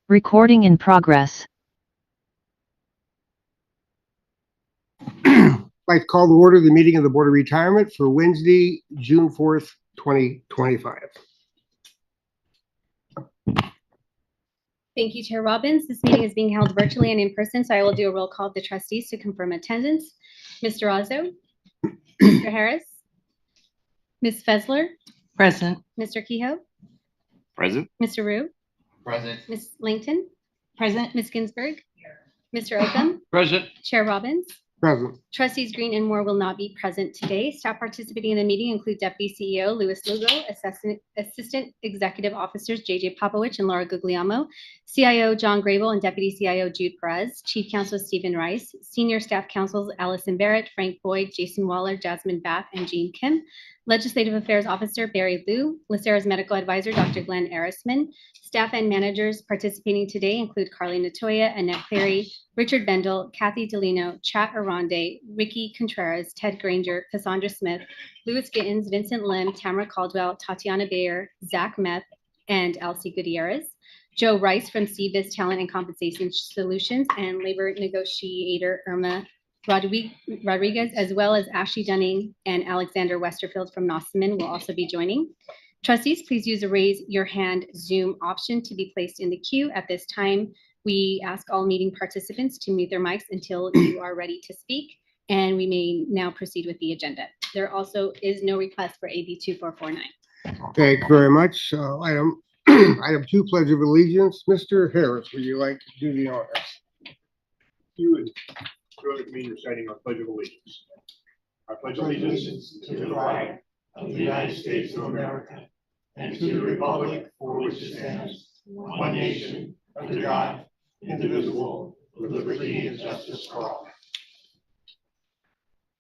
Recording in progress. I'd like to call to order the meeting of the Board of Retirement for Wednesday, June 4th, 2025. Thank you, Chair Robbins. This meeting is being held virtually and in person, so I will do a roll call of the trustees to confirm attendance. Mr. Ozzo, Mr. Harris, Ms. Fessler, Present. Mr. Kehoe, Present. Mr. Rue, Present. Ms. Langton, Present. Ms. Ginsburg, Mr. Oakham, Present. Chair Robbins. Present. Trustees Green and Moore will not be present today. Staff participating in the meeting include Deputy CEO Louis Lugo, Assistant Executive Officers JJ Popowich and Laura Guglielmo, CIO John Grable and Deputy CIO Jude Perez, Chief Counsel Stephen Rice, Senior Staff Counsels Allison Barrett, Frank Boyd, Jason Waller, Jasmine Bath, and Jean Kim, Legislative Affairs Officer Barry Liu, LACERA's Medical Advisor Dr. Glenn Erisman. Staff and managers participating today include Carly Natoya, Annette Cleary, Richard Bendel, Kathy Delino, Chat Aronde, Ricky Contreras, Ted Granger, Cassandra Smith, Louis Gittins, Vincent Lim, Tamara Caldwell, Tatiana Bayer, Zach Meth, and Elsie Gutierrez. Joe Rice from CVIS Talent and Compensation Solutions, and labor negotiator Irma Rodriguez, as well as Ashley Dunning and Alexander Westerfield from Nossaman will also be joining. Trustees, please use the raise your hand Zoom option to be placed in the queue. At this time, we ask all meeting participants to mute their mics until you are ready to speak, and we may now proceed with the agenda. There also is no request for AB 2449. Thank you very much. Item 2, Pledge of Allegiance. Mr. Harris, would you like to do the honors? You would join me in reciting our Pledge of Allegiance. I pledge allegiance to the flag of the United States of America and to the republic for which it stands, one nation, under God, indivisible, with liberty and justice for all.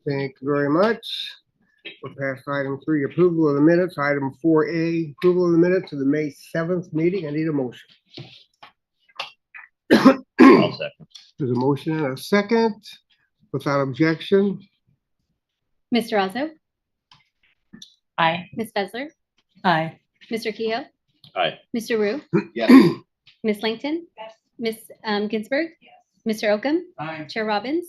Thank you very much. We'll pass item 3, approval of the minutes. Item 4A, approval of the minutes of the May 7th meeting. I need a motion. I'll second. There's a motion and a second. Without objection. Mr. Ozzo, Aye. Ms. Fessler, Aye. Mr. Kehoe, Aye. Mr. Rue, Yes. Ms. Langton, Ms. Ginsburg, Mr. Oakham, Aye. Chair Robbins.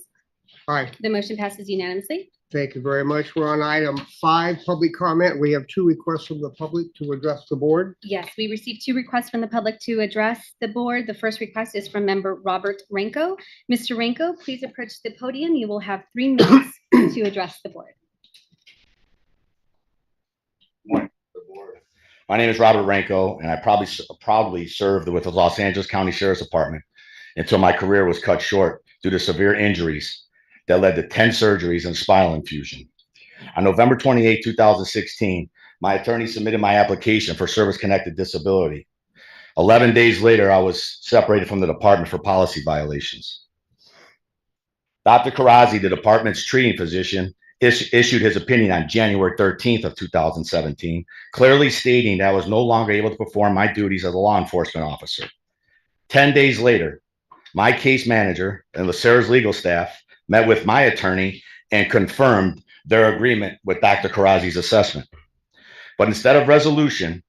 Aye. The motion passes unanimously. Thank you very much. We're on item 5, public comment. We have 2 requests from the public to address the board. Yes, we received 2 requests from the public to address the board. The first request is from member Robert Renko. Mr. Renko, please approach the podium. You will have 3 minutes to address the board. My name is Robert Renko, and I proudly served with the Los Angeles County Sheriff's Department until my career was cut short due to severe injuries that led to 10 surgeries and spinal infusion. On November 28, 2016, my attorney submitted my application for service-connected disability. 11 days later, I was separated from the department for policy violations. Dr. Karazi, the department's treating physician, issued his opinion on January 13th of 2017, clearly stating that I was no longer able to perform my duties as a law enforcement officer. 10 days later, my case manager and LACERA's legal staff met with my attorney and confirmed their agreement with Dr. Karazi's assessment. But instead of resolution,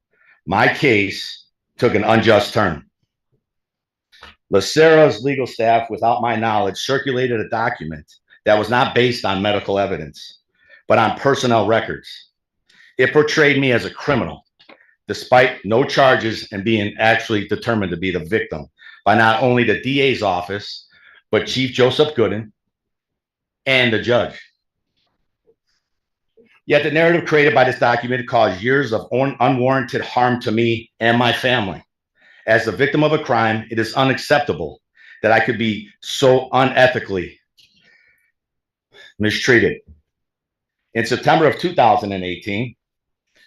my case took an unjust turn. LACERA's legal staff, without my knowledge, circulated a document that was not based on medical evidence, but on personnel records. It portrayed me as a criminal, despite no charges and being actually determined to be the victim by not only the DA's office, but Chief Joseph Gooden and the judge. Yet the narrative created by this document caused years of unwarranted harm to me and my family. As the victim of a crime, it is unacceptable that I could be so unethically mistreated. In September of 2018,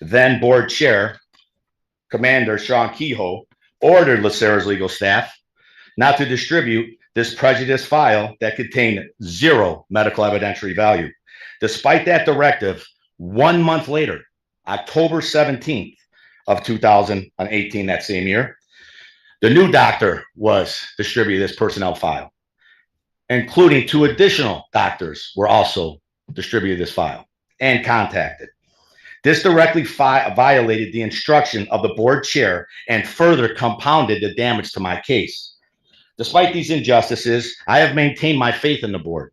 then board chair, Commander Sean Kehoe, ordered LACERA's legal staff not to distribute this prejudiced file that contained 0 medical evidentiary value. Despite that directive, 1 month later, October 17th of 2018, that same year, the new doctor was distributed this personnel file, including 2 additional doctors were also distributed this file and contacted. This directly violated the instruction of the board chair and further compounded the damage to my case. Despite these injustices, I have maintained my faith in the board.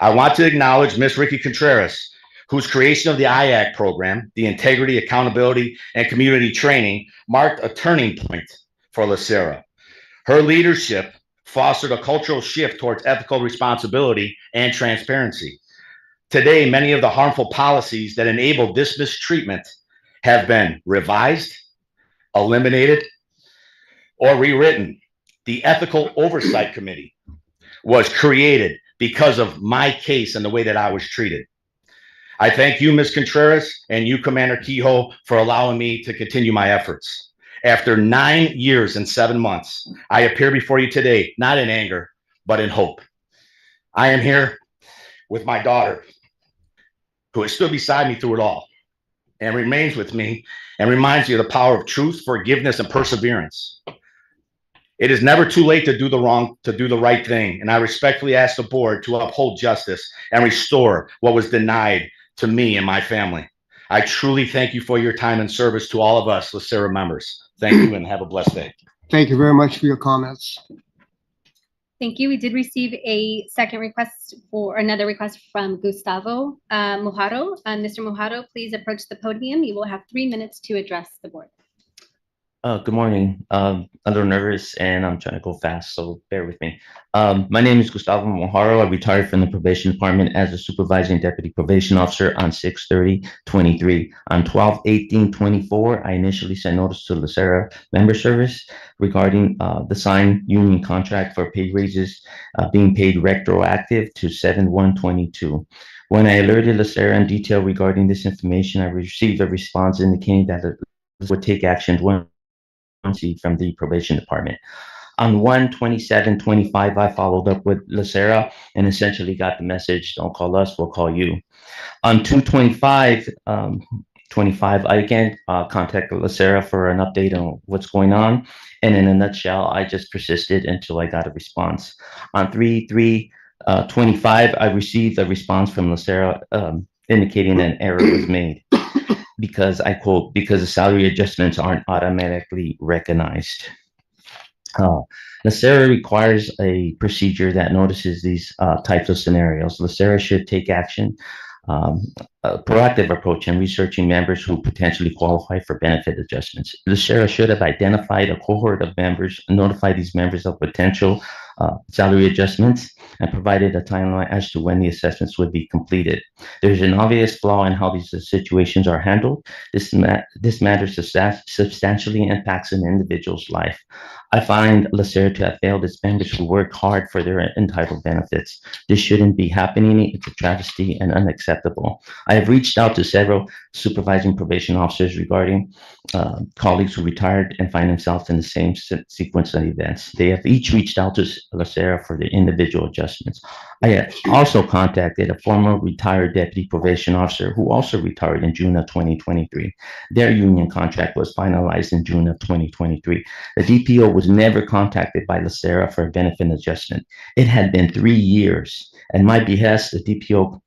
I want to acknowledge Ms. Ricky Contreras, whose creation of the IAC program, the Integrity, Accountability, and Community Training, marked a turning point for LACERA. Her leadership fostered a cultural shift towards ethical responsibility and transparency. Today, many of the harmful policies that enabled this mistreatment have been revised, eliminated, or rewritten. The Ethical Oversight Committee was created because of my case and the way that I was treated. I thank you, Ms. Contreras, and you, Commander Kehoe, for allowing me to continue my efforts. After 9 years and 7 months, I appear before you today, not in anger, but in hope. I am here with my daughter, who has stood beside me through it all and remains with me and reminds me of the power of truth, forgiveness, and perseverance. It is never too late to do the right thing, and I respectfully ask the board to uphold justice and restore what was denied to me and my family. I truly thank you for your time and service to all of us LACERA members. Thank you and have a blessed day. Thank you very much for your comments. Thank you. We did receive a second request for another request from Gustavo Mujaro. Mr. Mujaro, please approach the podium. You will have 3 minutes to address the board. Good morning. I'm a little nervous and I'm trying to go fast, so bear with me. My name is Gustavo Mojaro. I retired from the probation department as a supervising deputy probation officer on 6/30/23. On 12/18/24, I initially sent notice to LACERA member service regarding the signed union contract for pay raises being paid retroactive to 7/1/22. When I alerted LACERA in detail regarding this information, I received a response indicating that it would take action from the probation department. On 1/27/25, I followed up with LACERA and essentially got the message, don't call us, we'll call you. On 2/25/25, I again contacted LACERA for an update on what's going on. And in a nutshell, I just persisted until I got a response. On 3/3/25, I received a response from LACERA indicating an error was made. Because I quote, because the salary adjustments aren't automatically recognized. LACERA requires a procedure that notices these types of scenarios. LACERA should take action, a proactive approach in researching members who potentially qualify for benefit adjustments. LACERA should have identified a cohort of members, notified these members of potential salary adjustments, and provided a timeline as to when the assessments would be completed. There's an obvious flaw in how these situations are handled. This matter substantially impacts an individual's life. I find LACERA to have failed its members who work hard for their entitled benefits. This shouldn't be happening. It's a travesty and unacceptable. I have reached out to several supervising probation officers regarding colleagues who retired and find themselves in the same sequence of events. They have each reached out to LACERA for the individual adjustments. I have also contacted a former retired deputy probation officer who also retired in June of 2023. Their union contract was finalized in June of 2023. The DPO was never contacted by LACERA for a benefit adjustment. It had been 3 years. At my behest, the DPO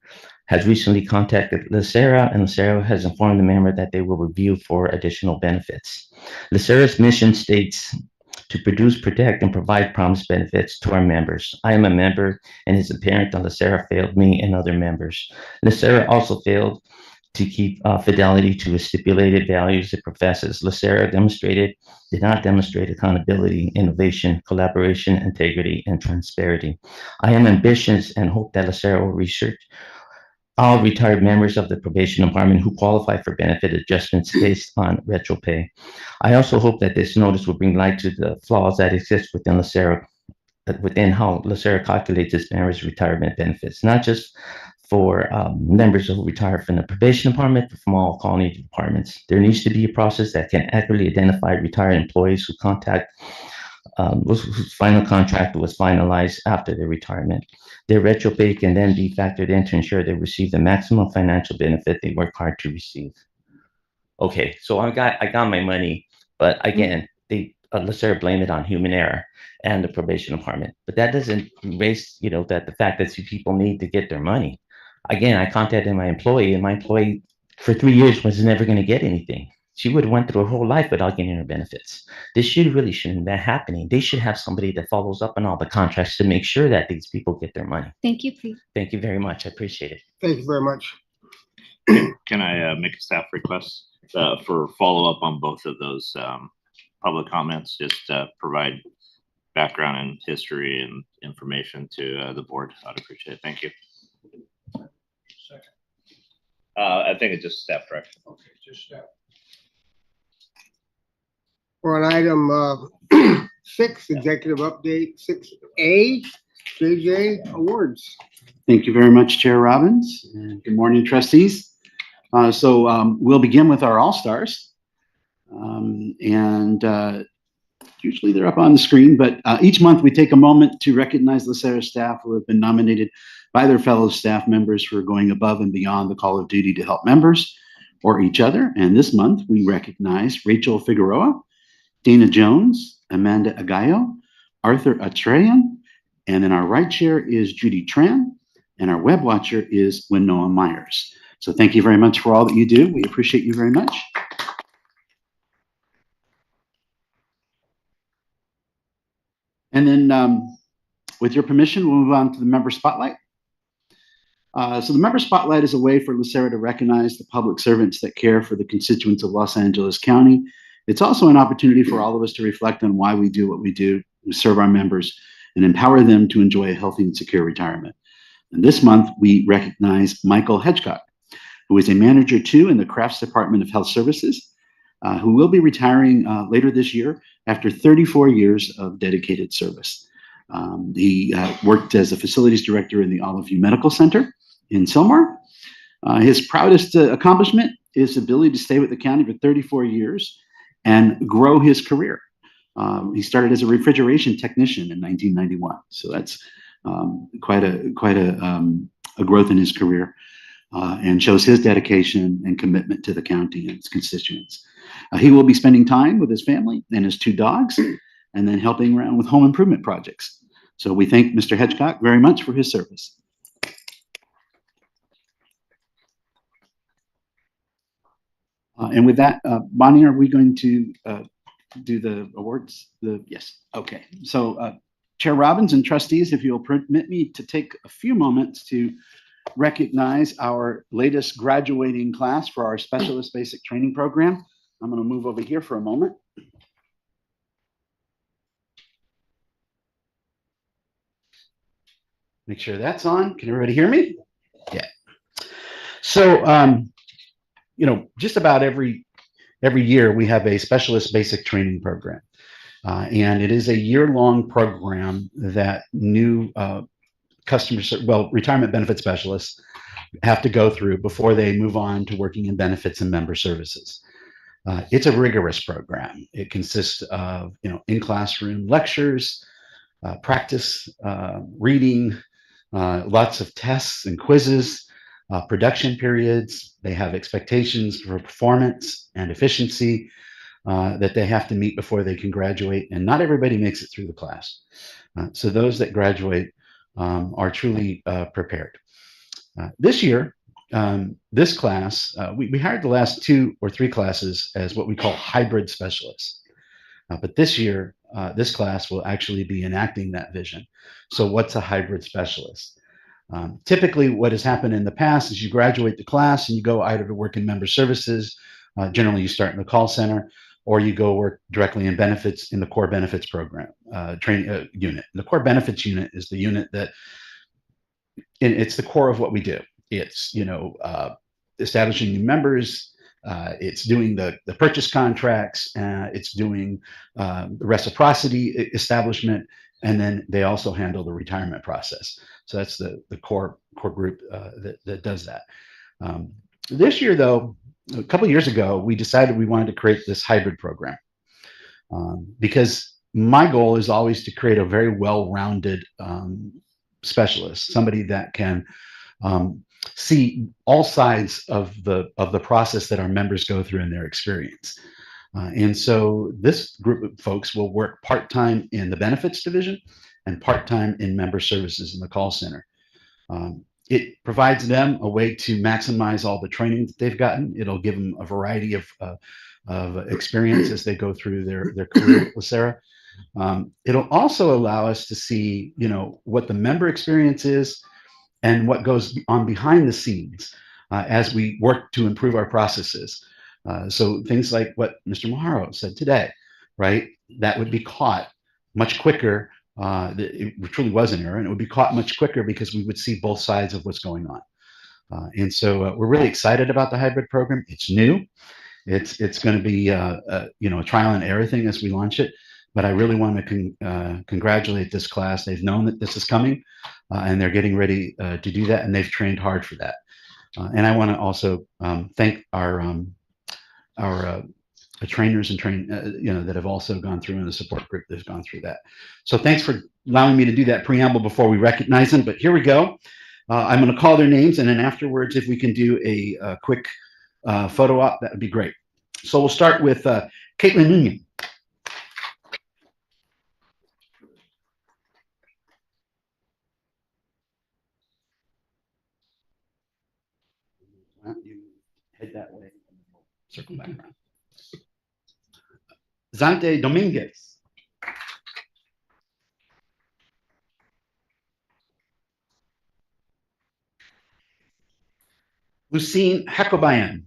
has recently contacted LACERA, and LACERA has informed the member that they will review for additional benefits. LACERA's mission states to produce, protect, and provide promised benefits to our members. I am a member, and it's apparent that LACERA failed me and other members. LACERA also failed to keep fidelity to its stipulated values it professes. LACERA did not demonstrate accountability, innovation, collaboration, integrity, and transparency. I am ambitious and hope that LACERA will research all retired members of the probation department who qualify for benefit adjustments based on retro pay. I also hope that this notice will bring light to the flaws that exist within LACERA, within how LACERA calculates its members' retirement benefits, not just for members who retire from the probation department, but from all colony departments. There needs to be a process that can accurately identify retired employees whose final contract was finalized after their retirement. Their retro pay can then be factored in to ensure they receive the maximum financial benefit they work hard to receive. Okay, so I got my money, but again, LACERA blame it on human error and the probation department. But that doesn't erase, that the fact that people need to get their money. Again, I contacted my employee, and my employee for 3 years was never going to get anything. She would have went through her whole life without getting her benefits. This really shouldn't be happening. They should have somebody that follows up on all the contracts to make sure that these people get their money. Thank you, please. Thank you very much. I appreciate it. Thank you very much. Can I make a staff request for follow-up on both of those public comments? Just provide background and history and information to the board. I'd appreciate it. Thank you. I think it's just staff direction. Okay, just staff. We're on item 6, executive update 6A, JJ awards. Thank you very much, Chair Robbins, and good morning, trustees. We'll begin with our All-Stars. Usually they're up on the screen, but each month we take a moment to recognize LACERA staff who have been nominated by their fellow staff members for going above and beyond the call of duty to help members or each other. And this month we recognize Rachel Figueroa, Dana Jones, Amanda Agayo, Arthur Atreyan, and in our right chair is Judy Tran, and our web watcher is Winnoa Myers. So thank you very much for all that you do. We appreciate you very much. And then with your permission, we'll move on to the member spotlight. So the member spotlight is a way for LACERA to recognize the public servants that care for the constituents of Los Angeles County. It's also an opportunity for all of us to reflect on why we do what we do, to serve our members, and empower them to enjoy a healthy and secure retirement. And this month, we recognize Michael Hedgecock, who is a Manager 2 in the Crafts Department of Health Services, who will be retiring later this year after 34 years of dedicated service. He worked as a facilities director in the Olive View Medical Center in Sylmar. His proudest accomplishment is the ability to stay with the county for 34 years and grow his career. He started as a refrigeration technician in 1991, so that's quite a growth in his career, and shows his dedication and commitment to the county and its constituents. He will be spending time with his family and his 2 dogs, and then helping around with home improvement projects. So we thank Mr. Hedgecock very much for his service. And with that, Bonnie, are we going to do the awards? Yes. Okay. So Chair Robbins and trustees, if you'll permit me to take a few moments to recognize our latest graduating class for our specialist basic training program. I'm going to move over here for a moment. Make sure that's on. Can everybody hear me? Yeah. So, just about every year we have a specialist basic training program. And it is a year-long program that new retirement benefit specialists have to go through before they move on to working in benefits and member services. It's a rigorous program. It consists of, in-classroom lectures, practice, reading, lots of tests and quizzes, production periods. They have expectations for performance and efficiency that they have to meet before they can graduate, and not everybody makes it through the class. So those that graduate are truly prepared. This year, this class, we hired the last 2 or 3 classes as what we call hybrid specialists. But this year, this class will actually be enacting that vision. So what's a hybrid specialist? Typically, what has happened in the past is you graduate the class and you go either to work in member services, generally you start in the call center, or you go work directly in benefits in the core benefits program training unit. The core benefits unit is the unit that, it's the core of what we do. It's, establishing new members, it's doing the purchase contracts, it's doing reciprocity establishment, and then they also handle the retirement process. So that's the core group that does that. This year, though, a couple of years ago, we decided we wanted to create this hybrid program because my goal is always to create a very well-rounded specialist, somebody that can see all sides of the process that our members go through in their experience. And so this group of folks will work part-time in the benefits division and part-time in member services in the call center. It provides them a way to maximize all the training that they've gotten. It'll give them a variety of experience as they go through their career at LACERA. It'll also allow us to see, what the member experience is and what goes on behind the scenes as we work to improve our processes. So things like what Mr. Maharo said today, right? That would be caught much quicker. It truly was an error, and it would be caught much quicker because we would see both sides of what's going on. And so we're really excited about the hybrid program. It's new. It's going to be a trial and error thing as we launch it. But I really want to congratulate this class. They've known that this is coming, and they're getting ready to do that, and they've trained hard for that. And I want to also thank our trainers and that have also gone through, and the support group that's gone through that. So thanks for allowing me to do that preamble before we recognize them. But here we go. I'm going to call their names, and then afterwards, if we can do a quick photo op, that would be great. So we'll start with Caitlin Union. You head that way, circle back around. Zante Dominguez. Lucine Hakobayan.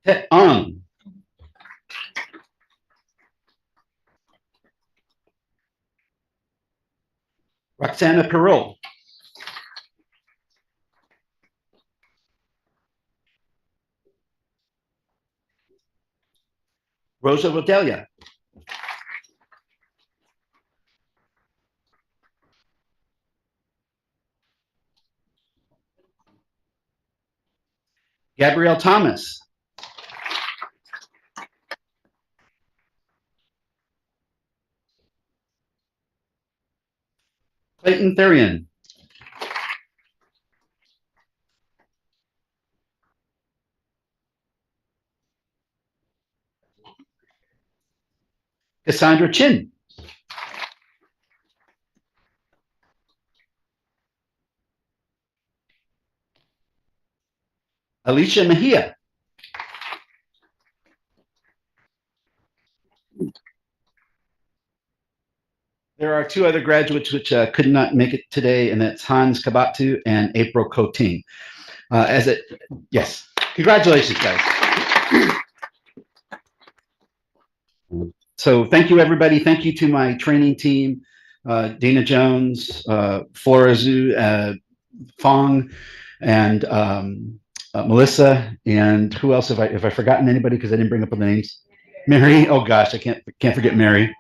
Tet Ang. Roxana Perot. Rosa Rodelia. Gabrielle Thomas. Clayton Therian. Cassandra Chin. Alicia Mejia. There are two other graduates which could not make it today, and that's Hans Kabatu and April Coting. Yes, congratulations, guys. So thank you, everybody. Thank you to my training team, Dana Jones, Flora Zhu, Fong, and Melissa, and who else have I forgotten anybody because I didn't bring up the names? Mary. Oh gosh, I can't forget Mary.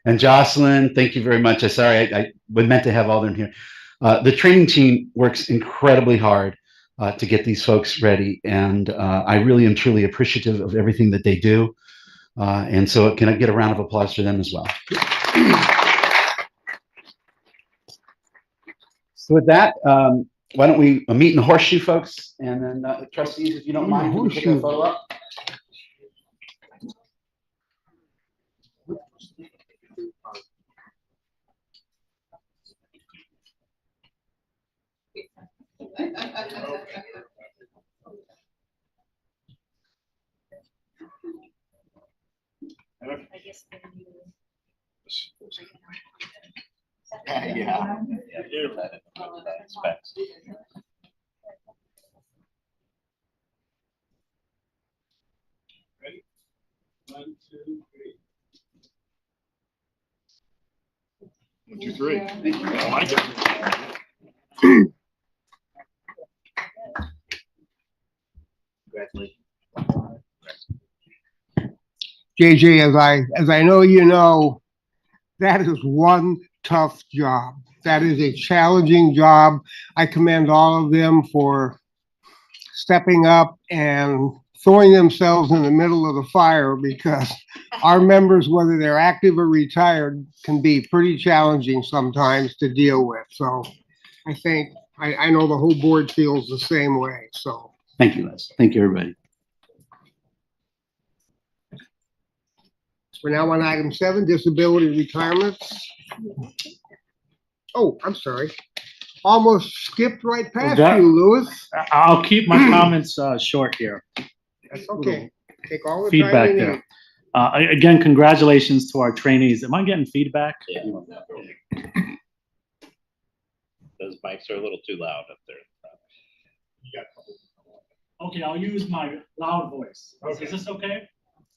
And Jocelyn, thank you very much. I was meant to have all of them here. The training team works incredibly hard to get these folks ready, and I really am truly appreciative of everything that they do. And so can I get a round of applause for them as well? So with that, why don't we meet in the horseshoe, folks? And then trustees, if you don't mind, can we take a photo up? Yeah. Ready? 1, 2, 3. 1, 2, 3. I like it. Congratulations. JJ, as I know you know, that is one tough job. That is a challenging job. I commend all of them for stepping up and throwing themselves in the middle of the fire, because our members, whether they're active or retired, can be pretty challenging sometimes to deal with. So I think, I know the whole board feels the same way, so. Thank you, Les. Thank you, everybody. We're now on item 7, disability retirements. Oh, I'm sorry. Almost skipped right past that- you, Louis. I'll keep my comments short here. That's okay. Take all the Feedback time you there. need. Again, congratulations to our trainees. Am I getting feedback? Those mics are a little too loud up there. Okay, I'll use my loud voice. Is this okay?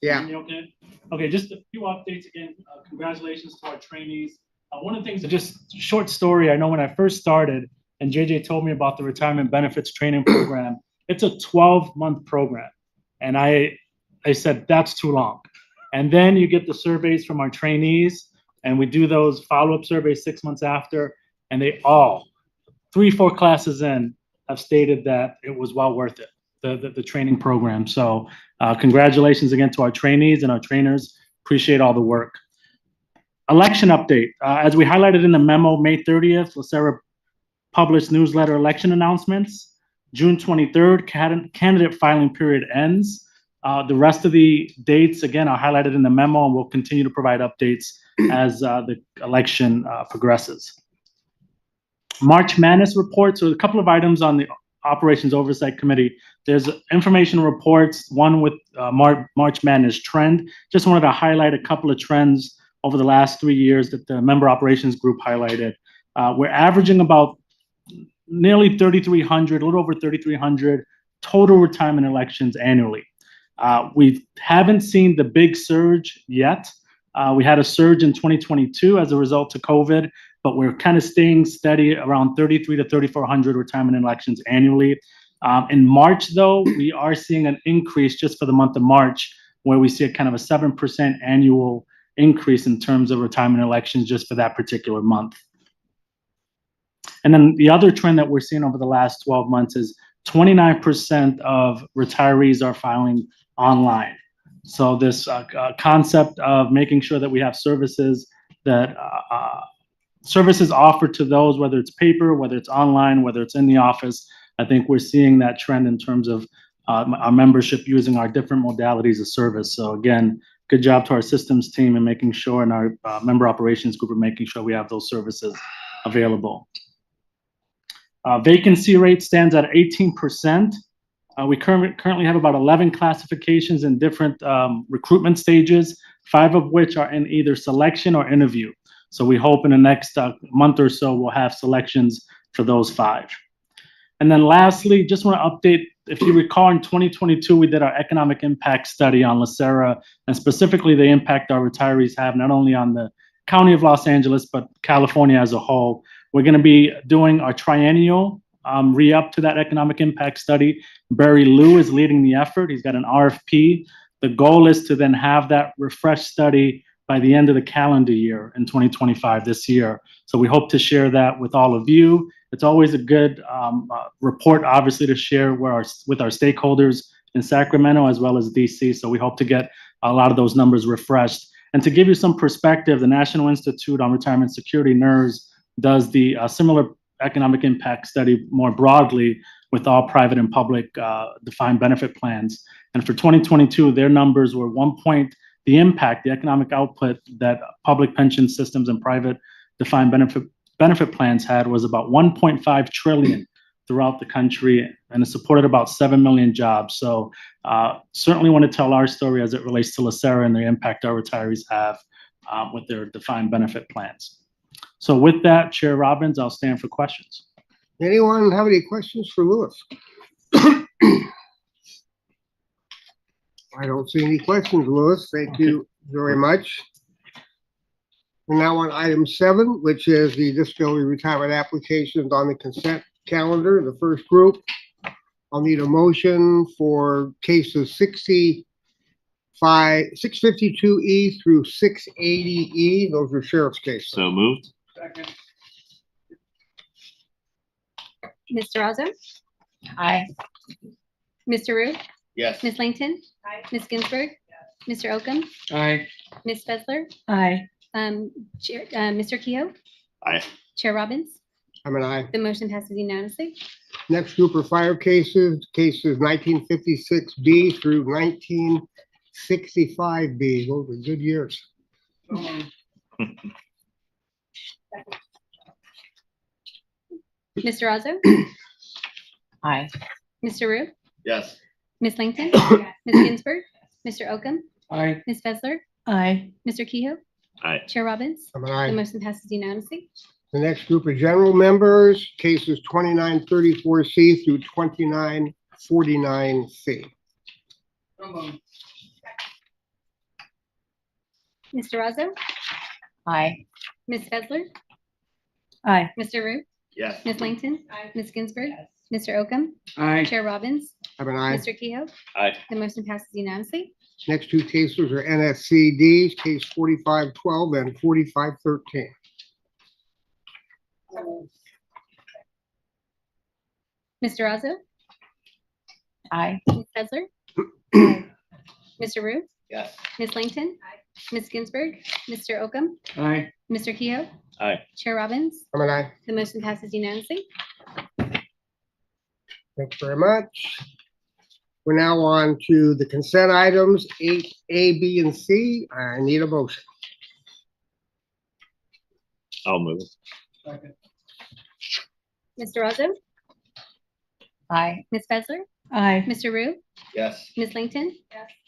Yeah. Okay. Okay, just a few updates again. Congratulations to our trainees. One of the things, just short story. I know when I first started, and JJ told me about the retirement benefits training program. It's a 12-month program, and I said that's too long. And then you get the surveys from our trainees, and we do those follow-up surveys 6 months after, and they all, 3-4 classes in, have stated that it was well worth it, the training program. So congratulations again to our trainees and our trainers. Appreciate all the work. Election update. As we highlighted in the memo, May 30th, LACERA published newsletter election announcements. June 23rd, candidate filing period ends. The rest of the dates, again, are highlighted in the memo, and we'll continue to provide updates as the election progresses. March Madness report. So a couple of items on the Operations Oversight Committee. There's information reports, one with March Madness trend. Just wanted to highlight a couple of trends over the last 3 years that the member operations group highlighted. We're averaging about nearly 3,300, a little over 3,300 total retirement elections annually. We haven't seen the big surge yet. We had a surge in 2022 as a result of COVID, but we're kind of staying steady around 3,300 to 3,400 retirement elections annually. In March, though, we are seeing an increase just for the month of March, where we see a kind of a 7% annual increase in terms of retirement elections just for that particular month. And then the other trend that we're seeing over the last 12 months is 29% of retirees are filing online. So this concept of making sure that we have services that services offered to those, whether it's paper, whether it's online, whether it's in the office, I think we're seeing that trend in terms of our membership using our different modalities of service. So again, good job to our systems team and making sure, and our member operations group are making sure we have those services available. Vacancy rate stands at 18%. We currently have about 11 classifications in different recruitment stages, 5 of which are in either selection or interview. So we hope in the next month or so, we'll have selections for those 5. And then lastly, just want to update, if you recall, in 2022, we did our economic impact study on LACERA, and specifically the impact our retirees have, not only on the County of Los Angeles, but California as a whole. We're going to be doing our triennial re-up to that economic impact study. Barry Liu is leading the effort. He's got an RFP. The goal is to then have that refreshed study by the end of the calendar year in 2025, this year. So we hope to share that with all of you. It's always a good report, obviously, to share with our stakeholders in Sacramento as well as DC. So we hope to get a lot of those numbers refreshed. And to give you some perspective, the National Institute on Retirement Security, NERS, does the similar economic impact study more broadly with all private and public defined benefit plans. And for 2022, their numbers were the impact, the economic output that public pension systems and private defined benefit plans had was about 1.5 trillion throughout the country, and it supported about 7 million jobs. So certainly want to tell our story as it relates to LACERA and the impact our retirees have with their defined benefit plans. So with that, Chair Robbins, I'll stand for questions. Anyone have any questions for Louis? I don't see any questions, Louis. Thank you very much. We're now on item 7, which is the disability retirement applications on the consent calendar, the first group. I'll need a motion for cases 652E through 680E. Those are sheriff's cases. So moved. Second. Mr. Razzo? Aye. Mr. Rue? Yes. Ms. Langton? Ms. Ginsburg? Mr. Oakham? Aye. Ms. Fessler? Aye. Mr. Kehoe? Aye. Chair Robbins? I'm an aye. The motion passes unanimously. Next group are fire cases, cases 1956B through 65B, those were good years. Mr. Razzo, Aye. Mr. Rue, Yes. Ms. Langton, Ms. Ginsburg, Mr. Oakham, Aye. Ms. Fessler, Aye. Mr. Kehoe, Aye. Chair Robbins. I'm an The aye. motion passes unanimously. The next group of general members, cases 2934C through 2949C. Mr. Razzo, Aye. Ms. Fessler, Aye. Mr. Rue, Yes. Ms. Langton, Ms. Ginsburg, Mr. Oakham, Aye. Chair Robbins, I'm an aye. Mr. Kehoe. Aye. The motion passes unanimously. Next two cases are NSCDs, case 4512 and 4513. Mr. Razzo, Aye. Ms. Fessler, Mr. Rue, Yes. Ms. Langton, Ms. Ginsburg, Mr. Oakham, Aye. Mr. Kehoe, Aye. Chair Robbins. I'm an aye. The motion passes unanimously. Thanks very much. We're now on to the consent items, 8A, B, and C. I need a motion. I'll move. Mr. Razzo, Aye. Ms. Fessler, Aye. Mr. Rue, Yes. Ms. Langton,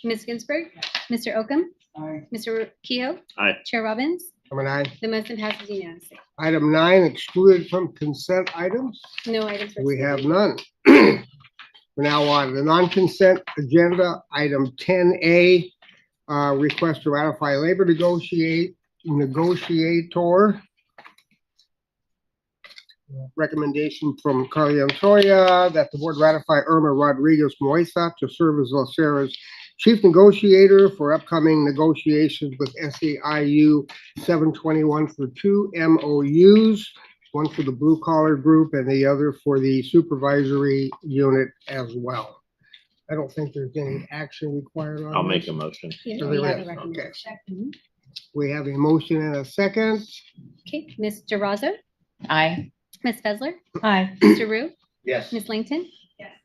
Ms. Ginsburg, Mr. Oakham, Aye. Mr. Kehoe, Aye. Chair Robbins. I'm an aye. The motion passes unanimously. Item 9, excluded from consent items. No items. were We have excluded. none. We're now on the non-consent agenda, item 10A, request to ratify labor negotiator. Recommendation from Carly Antoya that the board ratify Irma Rodriguez Moisa to serve as LACERA's chief negotiator for upcoming negotiations with SEIU 721 for 2 MOUs, one for the blue collar group and the other for the supervisory unit as well. I don't think there's any action required on I'll make this. a motion. Yeah, So we there have is, a recommendation. Mhm. We have a motion and a second. Okay, Mr. Razzo, Aye. Ms. Fessler, Aye. Mr. Rue, Yes. Ms. Langton,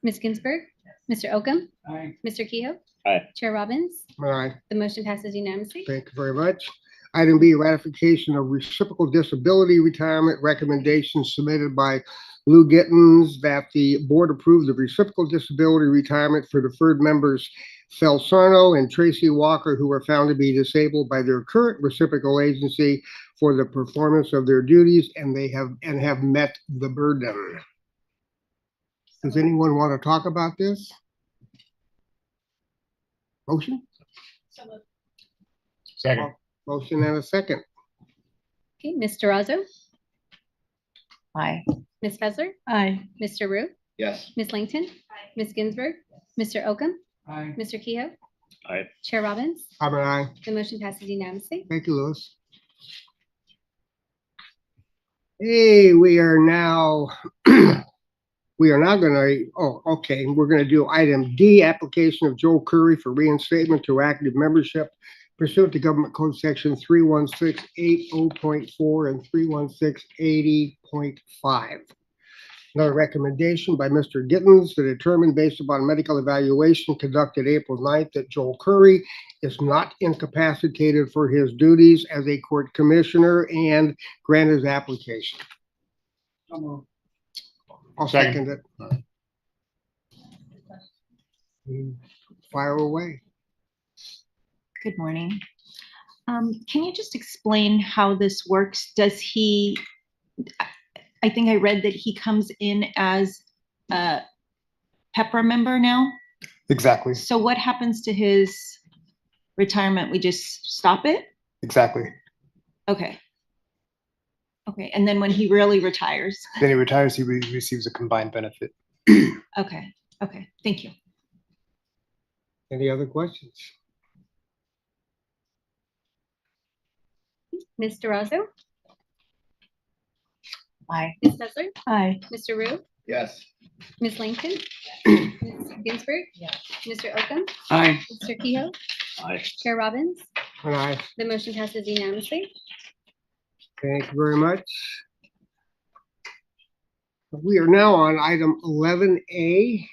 Ms. Ginsburg, Mr. Oakham, Aye. Mr. Kehoe. Aye. Chair Robbins. All right. The motion passes unanimously. Thank you very much. Item B, ratification of reciprocal disability retirement recommendations submitted by Lou Gittens that the board approve the reciprocal disability retirement for deferred members Phil Sarno and Tracy Walker, who were found to be disabled by their current reciprocal agency for the performance of their duties, and have met the burden. Does anyone want to talk about this? Motion? Second. Motion and a second. Okay, Mr. Razzo, Aye. Ms. Fessler, Aye. Mr. Rue, Yes. Ms. Langton, Ms. Ginsburg, Mr. Oakham, Aye. Mr. Kehoe. Aye. Chair Robbins. I'm an aye. The motion passes unanimously. Thank you, Louis. Hey, we are now gonna, we're gonna do item D, application of Joe Curry for reinstatement to active membership pursuant to Government Code Section 31680.4 and 31680.5. Another recommendation by Mr. Gittens to determine based upon medical evaluation conducted April 9th that Joel Curry is not incapacitated for his duties as a court commissioner and grant his application. I'll second it. Fire away. Good morning. Can you just explain how this works? Does he, I think I read that he comes in as a PEPRA member now. Exactly. So what happens to his retirement? We just stop it? Exactly. Okay. Okay, and then when he really retires? Then he retires, he receives a combined benefit. Okay, okay, thank you. Any other questions? Mr. Razzo, Aye. Ms. Fessler, Aye. Mr. Rue, Yes. Ms. Langton, Ms. Ginsburg, Mr. Oakham, Aye. Mr. Kehoe, Aye. Chair Robbins. And aye. The motion passes unanimously. Thank you very much. We are now on item 11A.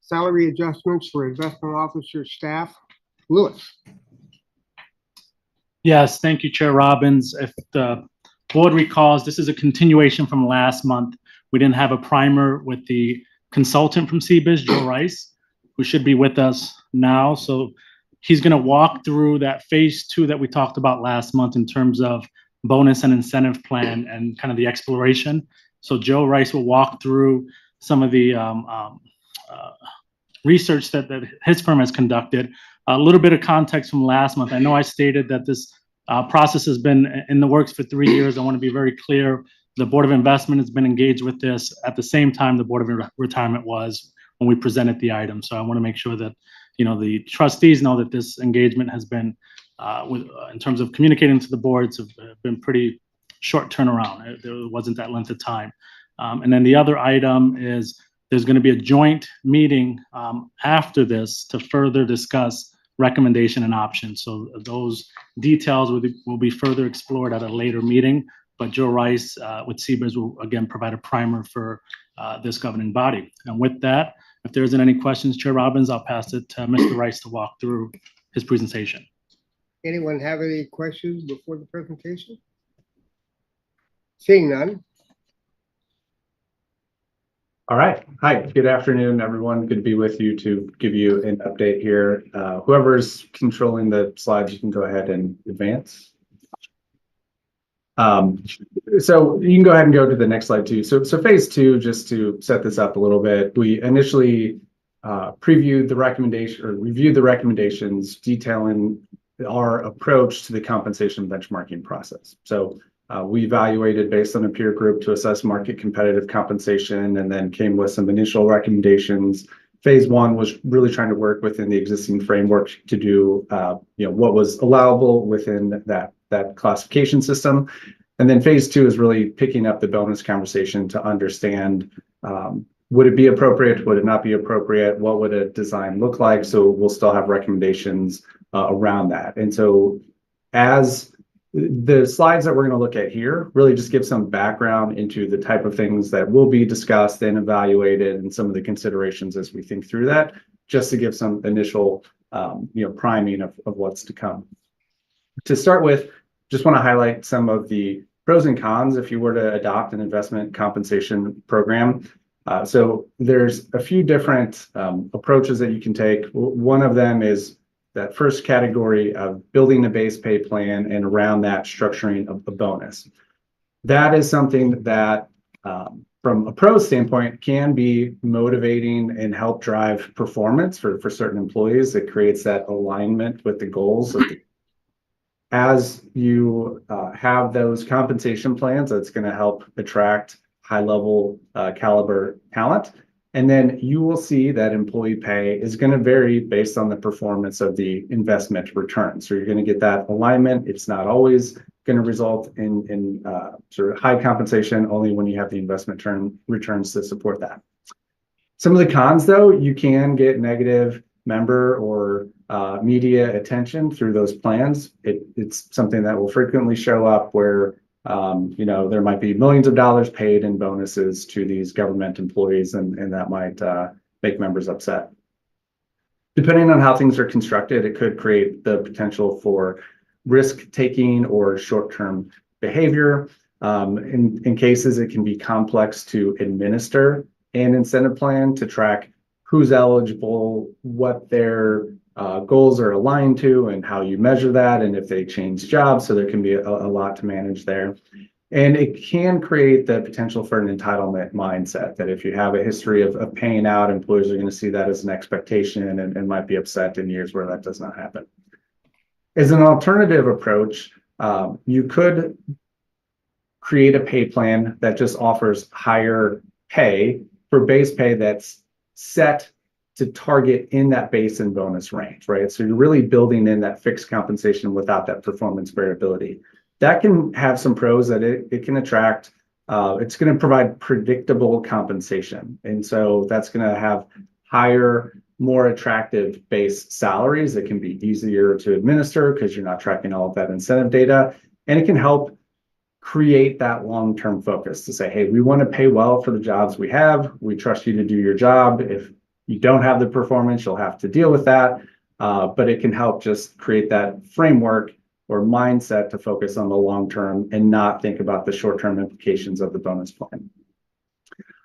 salary adjustments for investment officer staff. Lewis. Yes, thank you, Chair Robbins. If the board recalls, this is a continuation from last month. We didn't have a primer with the consultant from CBIZ, Joe Rice, who should be with us now. So he's going to walk through that phase 2 that we talked about last month in terms of bonus and incentive plan and kind of the exploration. So Joe Rice will walk through some of the research that his firm has conducted. A little bit of context from last month. I know I stated that this process has been in the works for 3 years. I want to be very clear. The Board of Investment has been engaged with this at the same time the Board of Retirement was when we presented the item. So I want to make sure that, you know, the trustees know that this engagement has been, in terms of communicating to the boards, have been pretty short turnaround. There wasn't that length of time. And then the other item is there's going to be a joint meeting after this to further discuss recommendation and options. So those details will be further explored at a later meeting. But Joe Rice with CBIZ will again provide a primer for this governing body. And with that, if there isn't any questions, Chair Robbins, I'll pass it to Mr. Rice to walk through his presentation. Anyone have any questions before the presentation? Seeing none. All right. Hi, good afternoon, everyone. Good to be with you to give you an update here. Whoever's controlling the slides, you can go ahead and advance. So you can go ahead and go to the next slide too. So phase 2, just to set this up a little bit, we initially reviewed the recommendations detailing our approach to the compensation benchmarking process. So we evaluated based on a peer group to assess market competitive compensation, and then came with some initial recommendations. Phase 1 was really trying to work within the existing framework to do what was allowable within that classification system. And then phase 2 is really picking up the bonus conversation to understand, would it be appropriate? Would it not be appropriate? What would a design look like? So we'll still have recommendations around that. And so as the slides that we're going to look at here really just give some background into the type of things that will be discussed and evaluated and some of the considerations as we think through that, just to give some initial priming of what's to come. To start with, just want to highlight some of the pros and cons if you were to adopt an investment compensation program. So there's a few different approaches that you can take. One of them is that first category of building a base pay plan and around that structuring of the bonus. That is something that from a pro standpoint can be motivating and help drive performance for certain employees. It creates that alignment with the goals. As you have those compensation plans, that's going to help attract high level caliber talent. And then you will see that employee pay is going to vary based on the performance of the investment return. So you're going to get that alignment. It's not always going to result in sort of high compensation, only when you have the investment returns to support that. Some of the cons, though, you can get negative member or media attention through those plans. It's something that will frequently show up where there might be millions of dollars paid in bonuses to these government employees, and that might make members upset. Depending on how things are constructed, it could create the potential for risk-taking or short-term behavior. In cases, it can be complex to administer an incentive plan to track who's eligible, what their goals are aligned to, and how you measure that, and if they change jobs. So there can be a lot to manage there. And it can create the potential for an entitlement mindset that if you have a history of paying out, employees are going to see that as an expectation and might be upset in years where that does not happen. As an alternative approach, you could create a pay plan that just offers higher pay for base pay that's set to target in that base and bonus range, right? So you're really building in that fixed compensation without that performance variability. That can have some pros that it can attract. It's going to provide predictable compensation. And so that's going to have higher, more attractive base salaries that can be easier to administer because you're not tracking all of that incentive data. And it can help create that long-term focus to say, hey, we want to pay well for the jobs we have. We trust you to do your job. If you don't have the performance, you'll have to deal with that. But it can help just create that framework or mindset to focus on the long term and not think about the short-term implications of the bonus plan.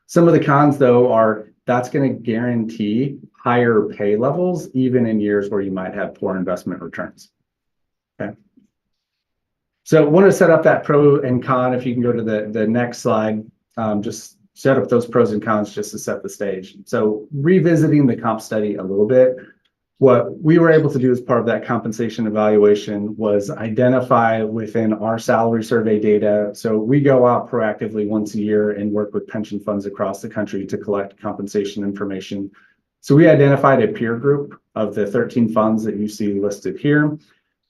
Some of the cons, though, are that's going to guarantee higher pay levels, even in years where you might have poor investment returns. Okay. So I want to set up that pro and con. If you can go to the next slide, just set up those pros and cons just to set the stage. So revisiting the comp study a little bit, what we were able to do as part of that compensation evaluation was identify within our salary survey data. So we go out proactively once a year and work with pension funds across the country to collect compensation information. So we identified a peer group of the 13 funds that you see listed here.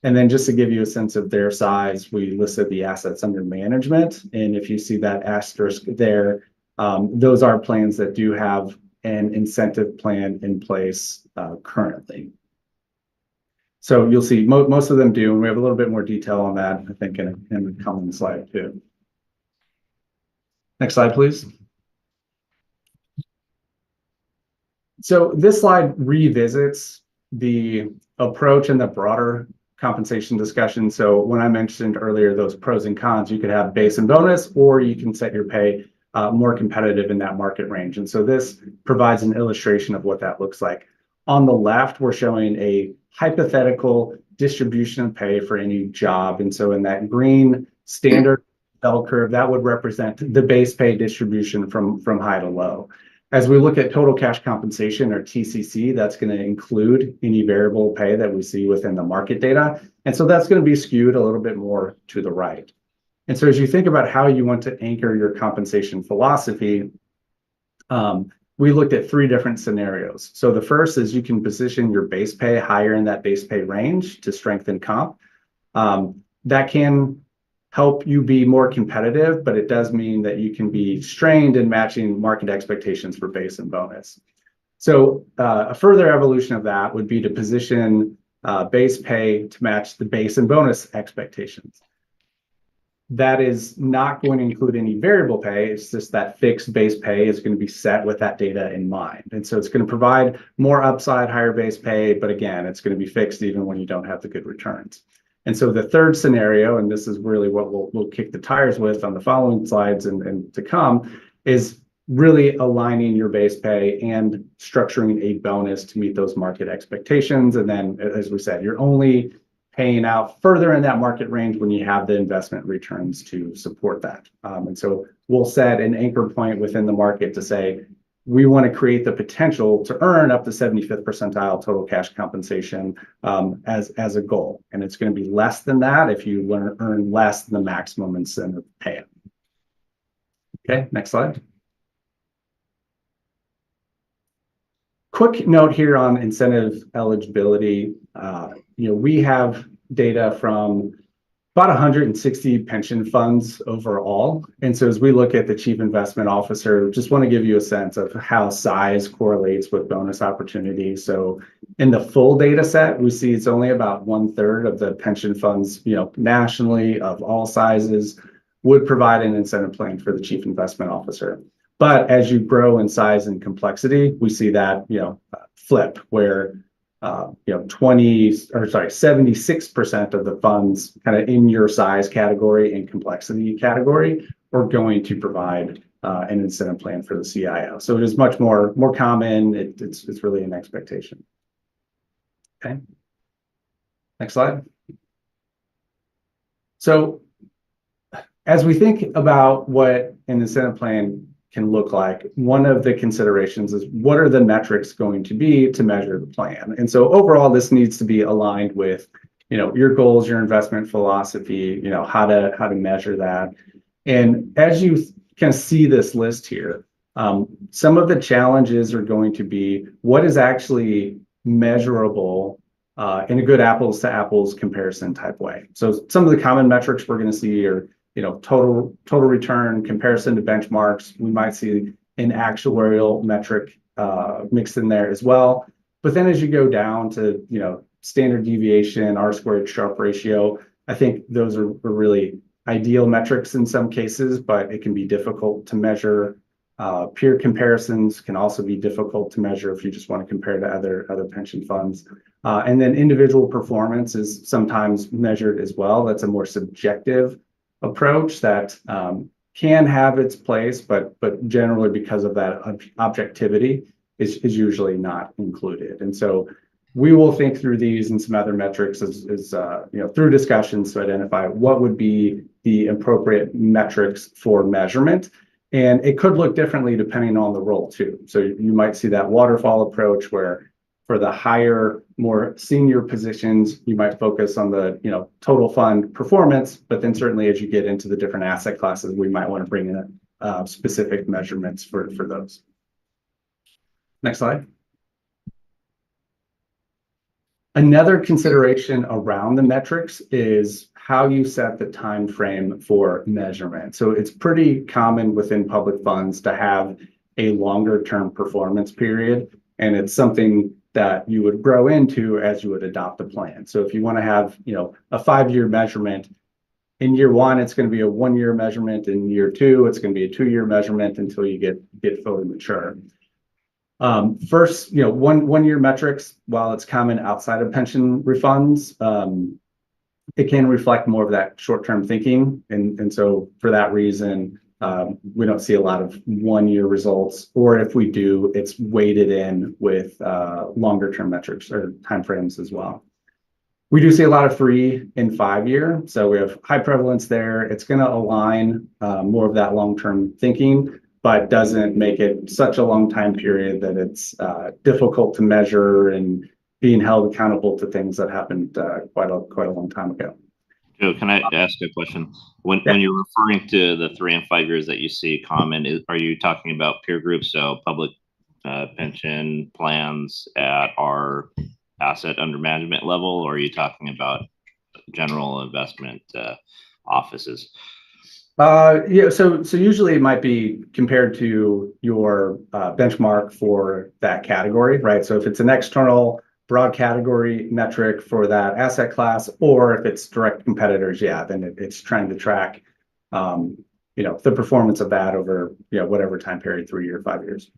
And then just to give you a sense of their size, we listed the assets under management. And if you see that asterisk there, those are plans that do have an incentive plan in place currently. So you'll see most of them do, and we have a little bit more detail on that, I think, in the coming slide too. Next slide, please. So this slide revisits the approach and the broader compensation discussion. So when I mentioned earlier those pros and cons, you could have base and bonus, or you can set your pay more competitive in that market range. And so this provides an illustration of what that looks like. On the left, we're showing a hypothetical distribution of pay for any job. And so in that green standard bell curve, that would represent the base pay distribution from high to low. As we look at total cash compensation, or TCC, that's going to include any variable pay that we see within the market data. And so that's going to be skewed a little bit more to the right. And so as you think about how you want to anchor your compensation philosophy, we looked at 3 different scenarios. So the first is you can position your base pay higher in that base pay range to strengthen comp. That can help you be more competitive, but it does mean that you can be strained in matching market expectations for base and bonus. So a further evolution of that would be to position base pay to match the base and bonus expectations. That is not going to include any variable pay. It's just that fixed base pay is going to be set with that data in mind. And so it's going to provide more upside, higher base pay, but again, it's going to be fixed even when you don't have the good returns. And so the third scenario, and this is really what we'll kick the tires with on the following slides and to come, is really aligning your base pay and structuring a bonus to meet those market expectations. And then, as we said, you're only paying out further in that market range when you have the investment returns to support that. And so we'll set an anchor point within the market to say, we want to create the potential to earn up to 75th percentile total cash compensation as a goal. And it's going to be less than that if you want to earn less than the maximum incentive payout. Okay, next slide. Quick note here on incentive eligibility. We have data from about 160 pension funds overall. And so as we look at the chief investment officer, just want to give you a sense of how size correlates with bonus opportunities. So in the full data set, we see it's only about 1/3 of the pension funds, nationally of all sizes would provide an incentive plan for the chief investment officer. But as you grow in size and complexity, we see that, flip where 76% of the funds kind of in your size category and complexity category are going to provide an incentive plan for the CIO. So it is much more common. It's really an expectation. Okay. Next slide. So as we think about what an incentive plan can look like, one of the considerations is what are the metrics going to be to measure the plan? And so overall, this needs to be aligned with, your goals, your investment philosophy, how to measure that. And as you kind of see this list here, some of the challenges are going to be what is actually measurable in a good apples to apples comparison type way. So some of the common metrics we're going to see are total return comparison to benchmarks. We might see an actuarial metric mixed in there as well. But then as you go down to, standard deviation, R-squared Sharpe ratio, I think those are really ideal metrics in some cases, but it can be difficult to measure. Peer comparisons can also be difficult to measure if you just want to compare to other pension funds. And then individual performance is sometimes measured as well. That's a more subjective approach that can have its place, but generally because of that objectivity is usually not included. And so we will think through these and some other metrics through discussions to identify what would be the appropriate metrics for measurement. And it could look differently depending on the role too. So you might see that waterfall approach where for the higher, more senior positions, you might focus on the total fund performance, but then certainly as you get into the different asset classes, we might want to bring in specific measurements for those. Next slide. Another consideration around the metrics is how you set the time frame for measurement. So it's pretty common within public funds to have a longer term performance period, and it's something that you would grow into as you would adopt a plan. So if you want to have a 5-year measurement, in year 1 it's going to be a 1-year measurement, in year 2 it's going to be a 2-year measurement until you get fully mature. First, 1-year metrics, while it's common outside of pension refunds, it can reflect more of that short-term thinking. And so for that reason, we don't see a lot of 1-year results, or if we do, it's weighted in with longer-term metrics or timeframes as well. We do see a lot of 3 and 5-year, so we have high prevalence there. It's going to align more of that long-term thinking, but doesn't make it such a long time period that it's difficult to measure and being held accountable to things that happened quite a long time ago. Joe, can I ask a question? When you're referring to the 3 and 5 years that you see common, are you talking about peer groups, so public pension plans at our asset under management level, or are you talking about general investment offices? Yeah, so usually it might be compared to your benchmark for that category, right? So if it's an external broad category metric for that asset class, or if it's direct competitors, yeah, then it's trying to track, the performance of that over, whatever time period, 3 or 5 years.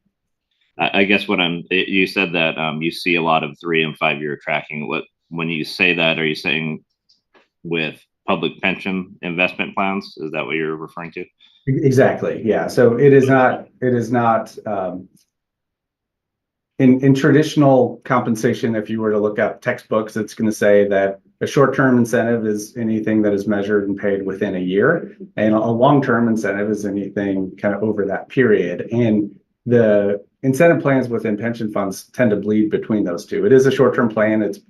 I guess you said that you see a lot of 3 and 5 year tracking. When you say that, are you saying with public pension investment plans? Is that what you're referring to? Exactly. Yeah. So it is not in traditional compensation. If you were to look up textbooks, it's going to say that a short-term incentive is anything that is measured and paid within a year, and a long-term incentive is anything kind of over that period. And the incentive plans within pension funds tend to bleed between those two. It is a short-term plan. It's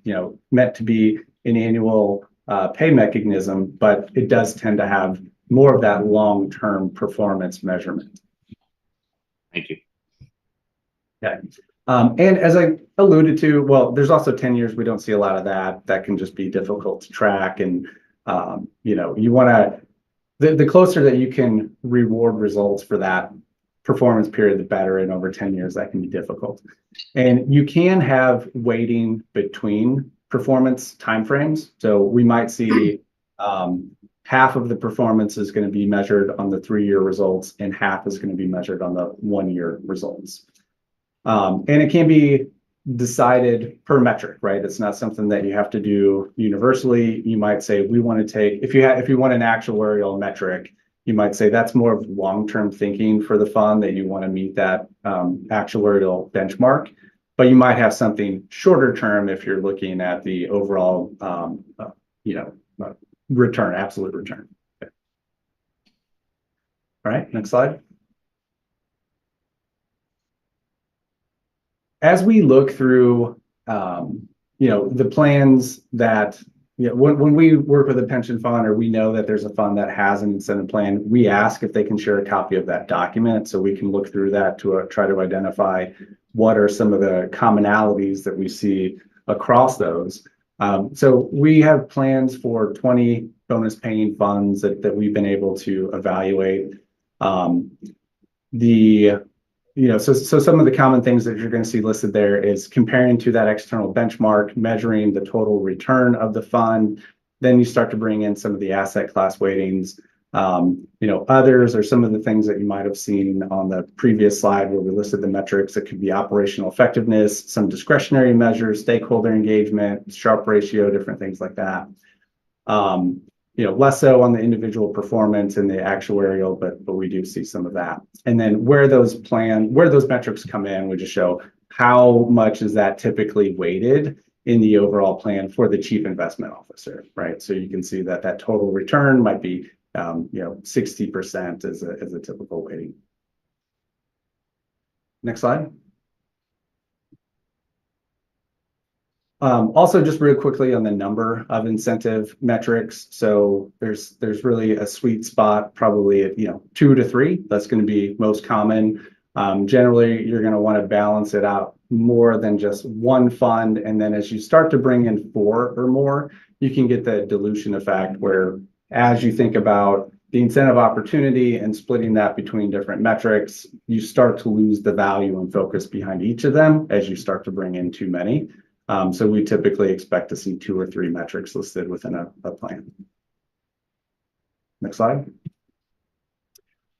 meant to be an annual pay mechanism, but it does tend to have more of that long-term performance measurement. Thank you. Okay. And as I alluded to, well, there's also 10 years. We don't see a lot of that. That can just be difficult to track. And, you want to, the closer that you can reward results for that performance period, the better. And over 10 years, that can be difficult. And you can have weighting between performance timeframes. So we might see half of the performance is going to be measured on the 3-year results, and half is going to be measured on the 1-year results. And it can be decided per metric, right? It's not something that you have to do universally. You might say, we want to take, if you want an actuarial metric, you might say that's more of long-term thinking for the fund, that you want to meet that actuarial benchmark. But you might have something shorter term if you're looking at the overall, return, absolute return. Okay. All right, next slide. As we look through, the plans that, when we work with a pension fund, or we know that there's a fund that has an incentive plan, we ask if they can share a copy of that document so we can look through that to try to identify what are some of the commonalities that we see across those. So we have plans for 20 bonus paying funds that we've been able to evaluate. So some of the common things that you're going to see listed there is comparing to that external benchmark, measuring the total return of the fund. Then you start to bring in some of the asset class weightings. Others are some of the things that you might have seen on the previous slide where we listed the metrics. It could be operational effectiveness, some discretionary measures, stakeholder engagement, Sharpe ratio, different things like that. Less so on the individual performance and the actuarial, but we do see some of that. And then where those metrics come in, we just show how much is that typically weighted in the overall plan for the chief investment officer, right? So you can see that total return might be 60% as a typical weighting. Next slide. Also, just real quickly on the number of incentive metrics. So there's really a sweet spot, probably at 2 to 3. That's going to be most common. Generally, you're going to want to balance it out more than just one fund. And then as you start to bring in 4 or more, you can get the dilution effect where as you think about the incentive opportunity and splitting that between different metrics, you start to lose the value and focus behind each of them as you start to bring in too many. So we typically expect to see 2 or 3 metrics listed within a plan. Next slide.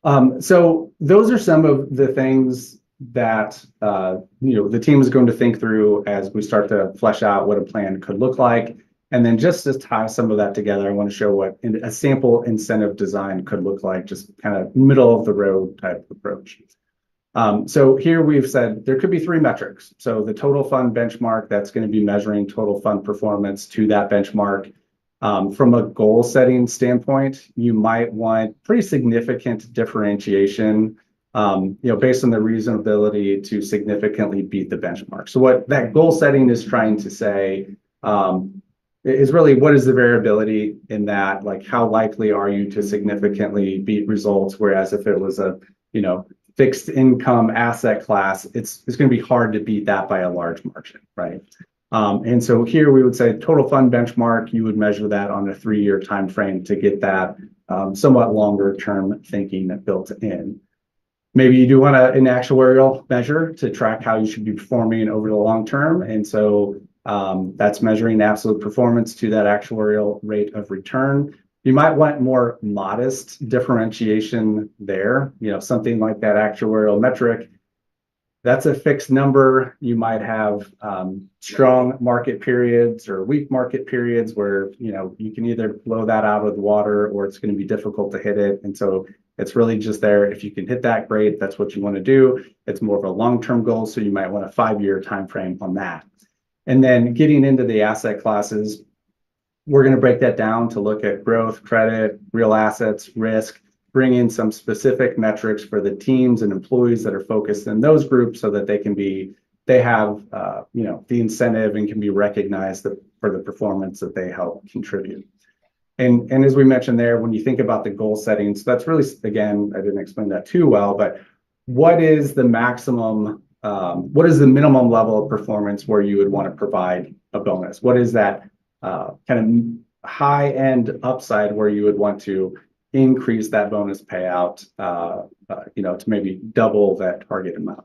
So those are some of the things that the team is going to think through as we start to flesh out what a plan could look like. And then just to tie some of that together, I want to show what a sample incentive design could look like, just kind of middle of the road type approach. So here we've said there could be 3 metrics. So the total fund benchmark, that's going to be measuring total fund performance to that benchmark. From a goal setting standpoint, you might want pretty significant differentiation, based on the reasonability to significantly beat the benchmark. So what that goal setting is trying to say is really what is the variability in that, like how likely are you to significantly beat results? Whereas if it was a, fixed income asset class, it's going to be hard to beat that by a large margin, right? And so here we would say total fund benchmark, you would measure that on a 3-year time frame to get that somewhat longer term thinking built in. Maybe you do want an actuarial measure to track how you should be performing over the long term. And so that's measuring absolute performance to that actuarial rate of return. You might want more modest differentiation there, something like that actuarial metric. That's a fixed number. You might have strong market periods or weak market periods where, you can either blow that out of the water or it's going to be difficult to hit it. And so it's really just there. If you can hit that, great. That's what you want to do. It's more of a long-term goal. So you might want a 5-year time frame on that. And then getting into the asset classes, we're going to break that down to look at growth, credit, real assets, risk, bring in some specific metrics for the teams and employees that are focused in those groups so that they have the incentive and can be recognized for the performance that they help contribute. And as we mentioned there, when you think about the goal settings, that's really, again, I didn't explain that too well, but what is the minimum level of performance where you would want to provide a bonus? What is that kind of high end upside where you would want to increase that bonus payout, to maybe double that target amount?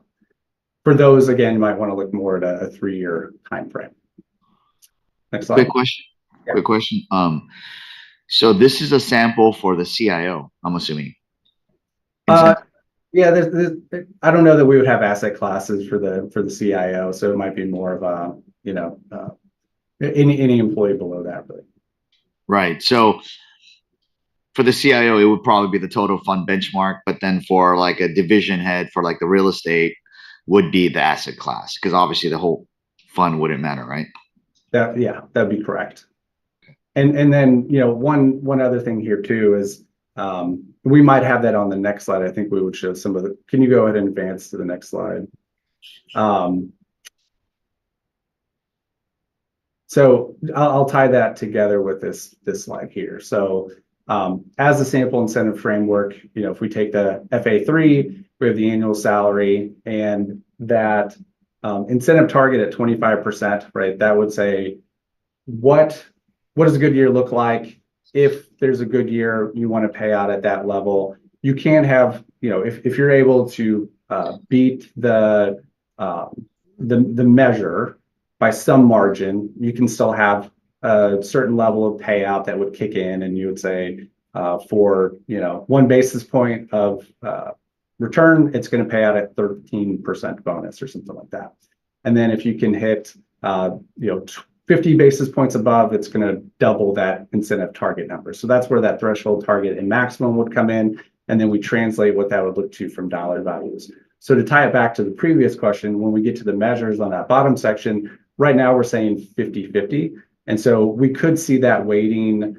For those, again, you might want to look more at a 3-year time frame. Next slide. Quick question. So this is a sample for the CIO, I'm assuming. Yeah, I don't know that we would have asset classes for the CIO, so it might be more of a any employee below that, really. Right. So for the CIO, it would probably be the total fund benchmark, but then for like a division head for like the real estate would be the asset class, because obviously the whole fund wouldn't matter, right? That'd be correct. And then one other thing here too is we might have that on the next slide. I think we would show some of the. Can you go ahead and advance to the next slide? So I'll tie that together with this slide here. So as a sample incentive framework, if we take the FA3, we have the annual salary and that incentive target at 25%, right? That would say, what does a good year look like? If there's a good year, you want to pay out at that level. You can have, if you're able to beat the measure by some margin, you can still have a certain level of payout that would kick in, and you would say, for, 1 basis point of return, it's going to pay out at 13% bonus or something like that. And then if you can hit, 50 basis points above, it's going to double that incentive target number. So that's where that threshold target and maximum would come in. And then we translate what that would look to from dollar values. So to tie it back to the previous question, when we get to the measures on that bottom section, right now we're saying 50-50. And so we could see that weighting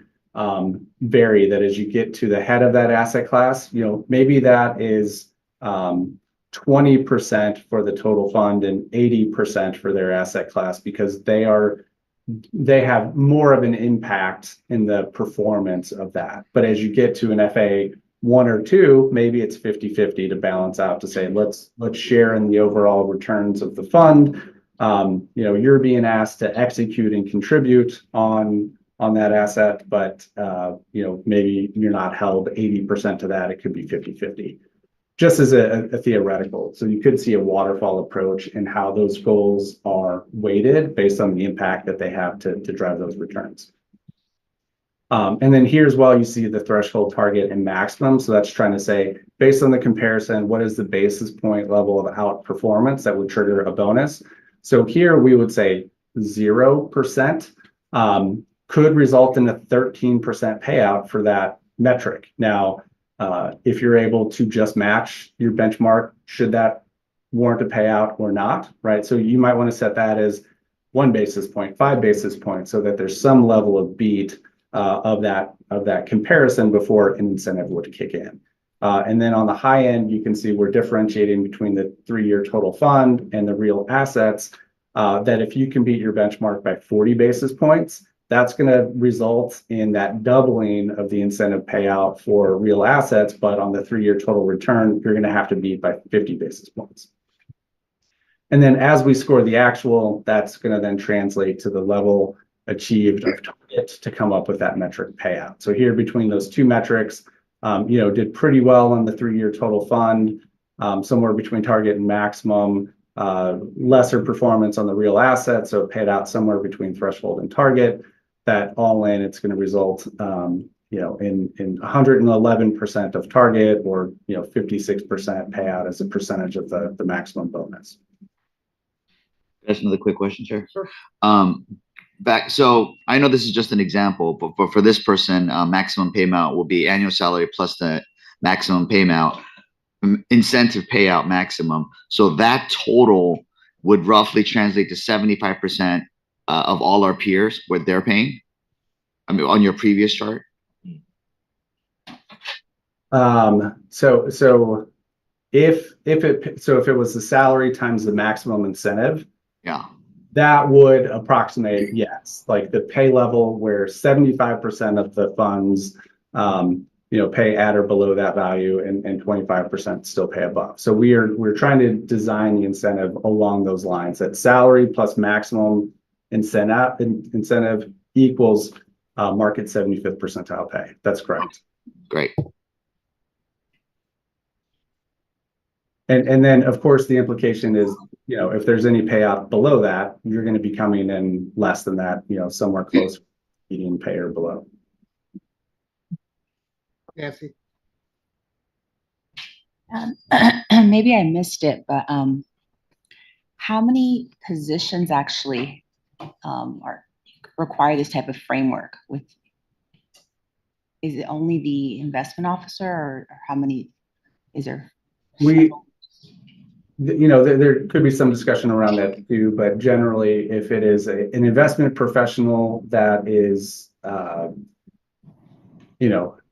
vary, that as you get to the head of that asset class, maybe that is 20% for the total fund and 80% for their asset class, because they have more of an impact in the performance of that. But as you get to an FA 1 or 2, maybe it's 50-50 to balance out, to say, let's share in the overall returns of the fund. You're being asked to execute and contribute on that asset, but maybe you're not held 80% to that. It could be 50-50, just as a theoretical. So you could see a waterfall approach in how those goals are weighted based on the impact that they have to drive those returns. And then here as well, you see the threshold, target, and maximum. So that's trying to say, based on the comparison, what is the basis point level of outperformance that would trigger a bonus? So here we would say 0% could result in a 13% payout for that metric. Now, if you're able to just match your benchmark, should that warrant a payout or not, right? So you might want to set that as 1 basis point, 5 basis points, so that there's some level of beat of that comparison before an incentive would kick in. And then on the high end, you can see we're differentiating between the 3-year total fund and the real assets, that if you can beat your benchmark by 40 basis points, that's going to result in that doubling of the incentive payout for real assets. But on the 3-year total return, you're going to have to beat by 50 basis points. And then as we score the actual, that's going to then translate to the level achieved of target to come up with that metric payout. So here between those two metrics, did pretty well on the 3-year total fund, somewhere between target and maximum, lesser performance on the real assets. So it paid out somewhere between threshold and target. That all in, it's going to result, in 111% of target, or 56% payout as a percentage of the maximum bonus. That's another quick question, Chair. Sure. So I know this is just an example, but for this person, maximum payout will be annual salary plus the maximum payout, incentive payout maximum. So that total would roughly translate to 75% of all our peers, what they're paying. I mean, on your previous chart. So if it was the salary times the maximum incentive, yeah, that would approximate, yes, like the pay level where 75% of the funds pay at or below that value, and 25% still pay above. So we're trying to design the incentive along those lines, that salary plus maximum incentive equals market 75th percentile pay. That's correct. Great. And then of course the implication is, if there's any payout below that, you're going to be coming in less than that, somewhere close to median pay or below. Nancy? Maybe I missed it, but how many positions actually require this type of framework? Is it only the investment officer, or how many is there? There could be some discussion around that too, but generally, if it is an investment professional that is,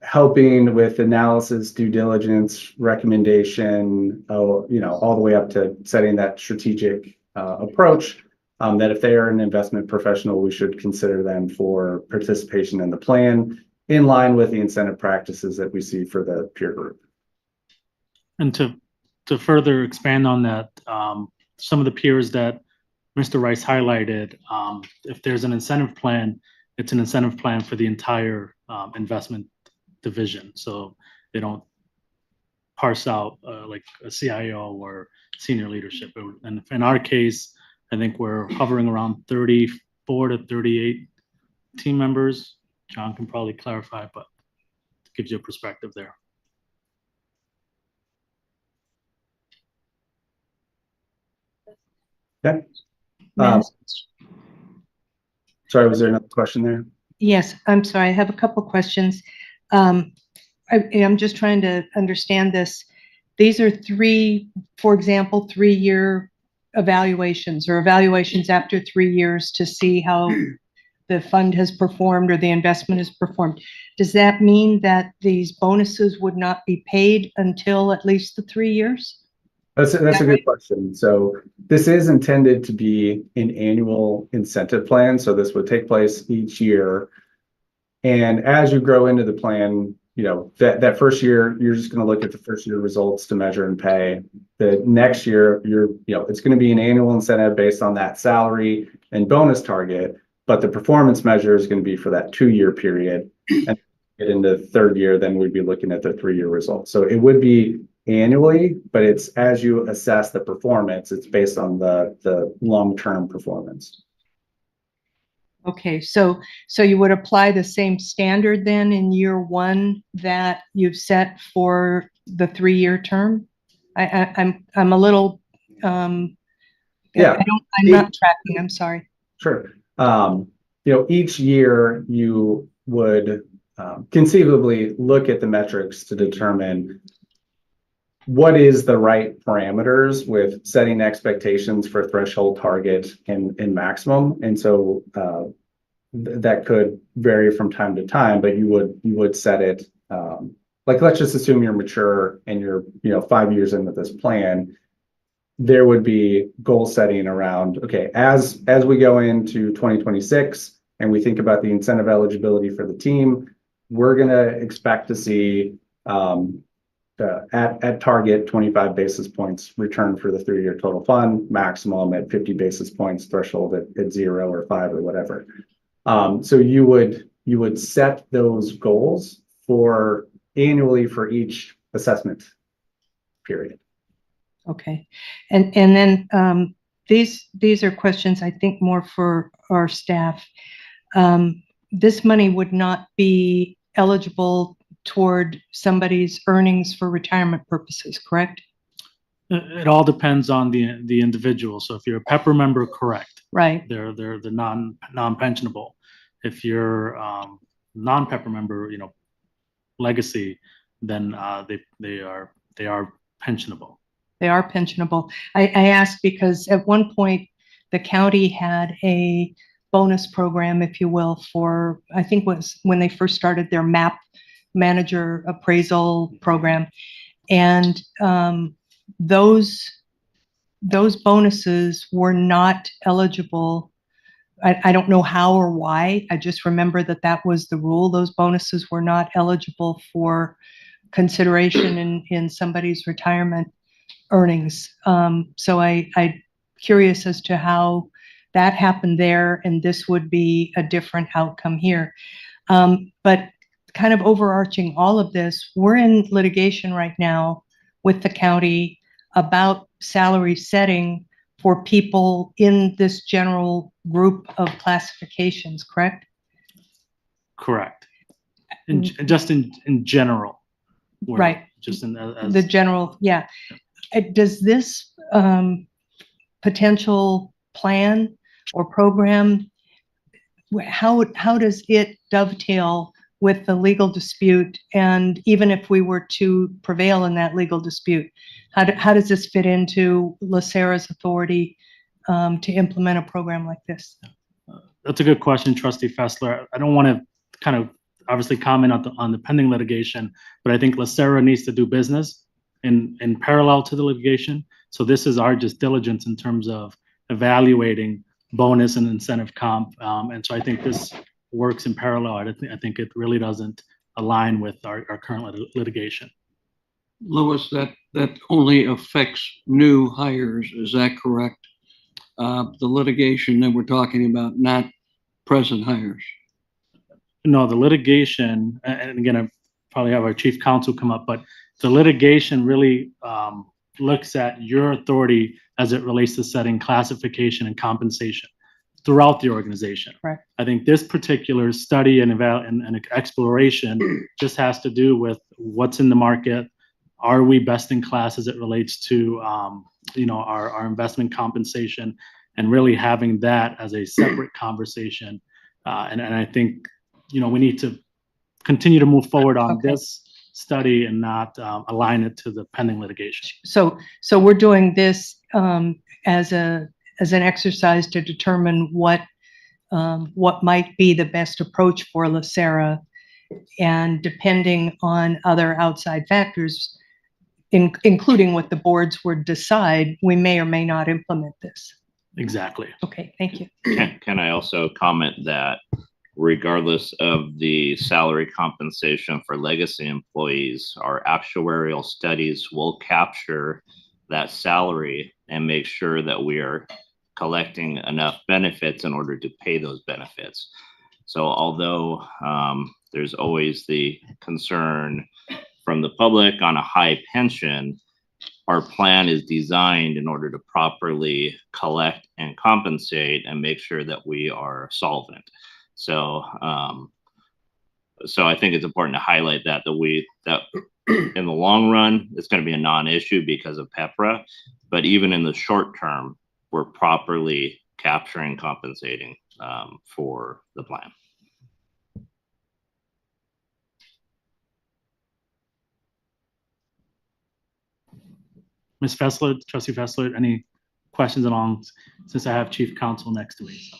helping with analysis, due diligence, recommendation, all the way up to setting that strategic approach, that if they are an investment professional, we should consider them for participation in the plan, in line with the incentive practices that we see for the peer group. And to further expand on that, some of the peers that Mr. Rice highlighted, if there's an incentive plan, it's an incentive plan for the entire investment division. So they don't parse out like a CIO or senior leadership. And in our case, I think we're hovering around 34 to 38 team members. John can probably clarify, but gives you a perspective there. Yeah. Madam- Sorry, was there another question there? Yes, I'm sorry. I have a couple questions. I'm just trying to understand this. These are three, for example, 3-year evaluations or evaluations after 3 years to see how the fund has performed or the investment has performed. Does that mean that these bonuses would not be paid until at least the 3 years? That's a good question. So this is intended to be an annual incentive plan. So this would take place each year. And as you grow into the plan, you know, that first year, you're just going to look at the first year results to measure and pay. The next year, it's going to be an annual incentive based on that salary and bonus target, but the performance measure is going to be for that 2-year period. And get into the third year, then we'd be looking at the 3-year results. So it would be annually, but it's as you assess the performance, it's based on the long-term performance. Okay, so you would apply the same standard then in year 1 that you've set for the 3-year term? I'm a little Yeah. I'm not tracking. I'm sorry. Sure. Each year you would conceivably look at the metrics to determine what is the right parameters with setting expectations for threshold, target, and maximum. And so that could vary from time to time, but you would set it like, let's just assume you're mature and you're 5 years into this plan. There would be goal setting around, okay, as we go into 2026 and we think about the incentive eligibility for the team, we're going to expect to see at target 25 basis points return for the 3-year total fund, maximum at 50 basis points, threshold at 0 or 5 or whatever. So you would set those goals for annually for each assessment period. Okay, and then these are questions I think more for our staff. This money would not be eligible toward somebody's earnings for retirement purposes, correct? It all depends on the individual. So if you're a Pepper member, correct. Right. They're the non-pensionable. If you're non-Pepper member, legacy, then they are pensionable. They are pensionable. I asked because at one point the county had a bonus program, if you will, for, I think was when they first started their MAP manager appraisal program. And those bonuses were not eligible. I don't know how or why. I just remember that was the rule. Those bonuses were not eligible for consideration in somebody's retirement earnings. So I'm curious as to how that happened there, and this would be a different outcome here. But kind of overarching all of this, we're in litigation right now with the county about salary setting for people in this general group of classifications, correct? Correct. Just in general. Right. Just in the general, yeah. Does this potential plan or program, how does it dovetail with the legal dispute? And even if we were to prevail in that legal dispute, how does this fit into LACERA's authority to implement a program like this? That's a good question, Trustee Fessler. I don't want to kind of obviously comment on the pending litigation, but I think LACERA needs to do business in parallel to the litigation. So this is our just diligence in terms of evaluating bonus and incentive comp. And so I think this works in parallel. I think it really doesn't align with our current litigation. Louis, that only affects new hires, is that correct? The litigation that we're talking about, not present hires. No, the litigation, and again, I probably have our chief counsel come up, but the litigation really looks at your authority as it relates to setting classification and compensation. throughout the organization. Right. I think this particular study and exploration just has to do with what's in the market. Are we best in class as it relates to our investment compensation, and really having that as a separate conversation. And I think we need to continue to move forward on this study and not align it to the pending litigation. So we're doing this as an exercise to determine what might be the best approach for LACERA, and depending on other outside factors, including what the boards would decide, we may or may not implement this. Exactly. Okay, thank you. Can I also comment that regardless of the salary compensation for legacy employees, our actuarial studies will capture that salary and make sure that we are collecting enough benefits in order to pay those benefits. So although there's always the concern from the public on a high pension, our plan is designed in order to properly collect and compensate and make sure that we are solvent. So I think it's important to highlight that in the long run, it's going to be a non-issue because of PEPRA, but even in the short term, we're properly capturing, compensating for the plan. Ms. Fessler, Trustee Fessler, any questions along, since I have Chief Counsel next to me? So.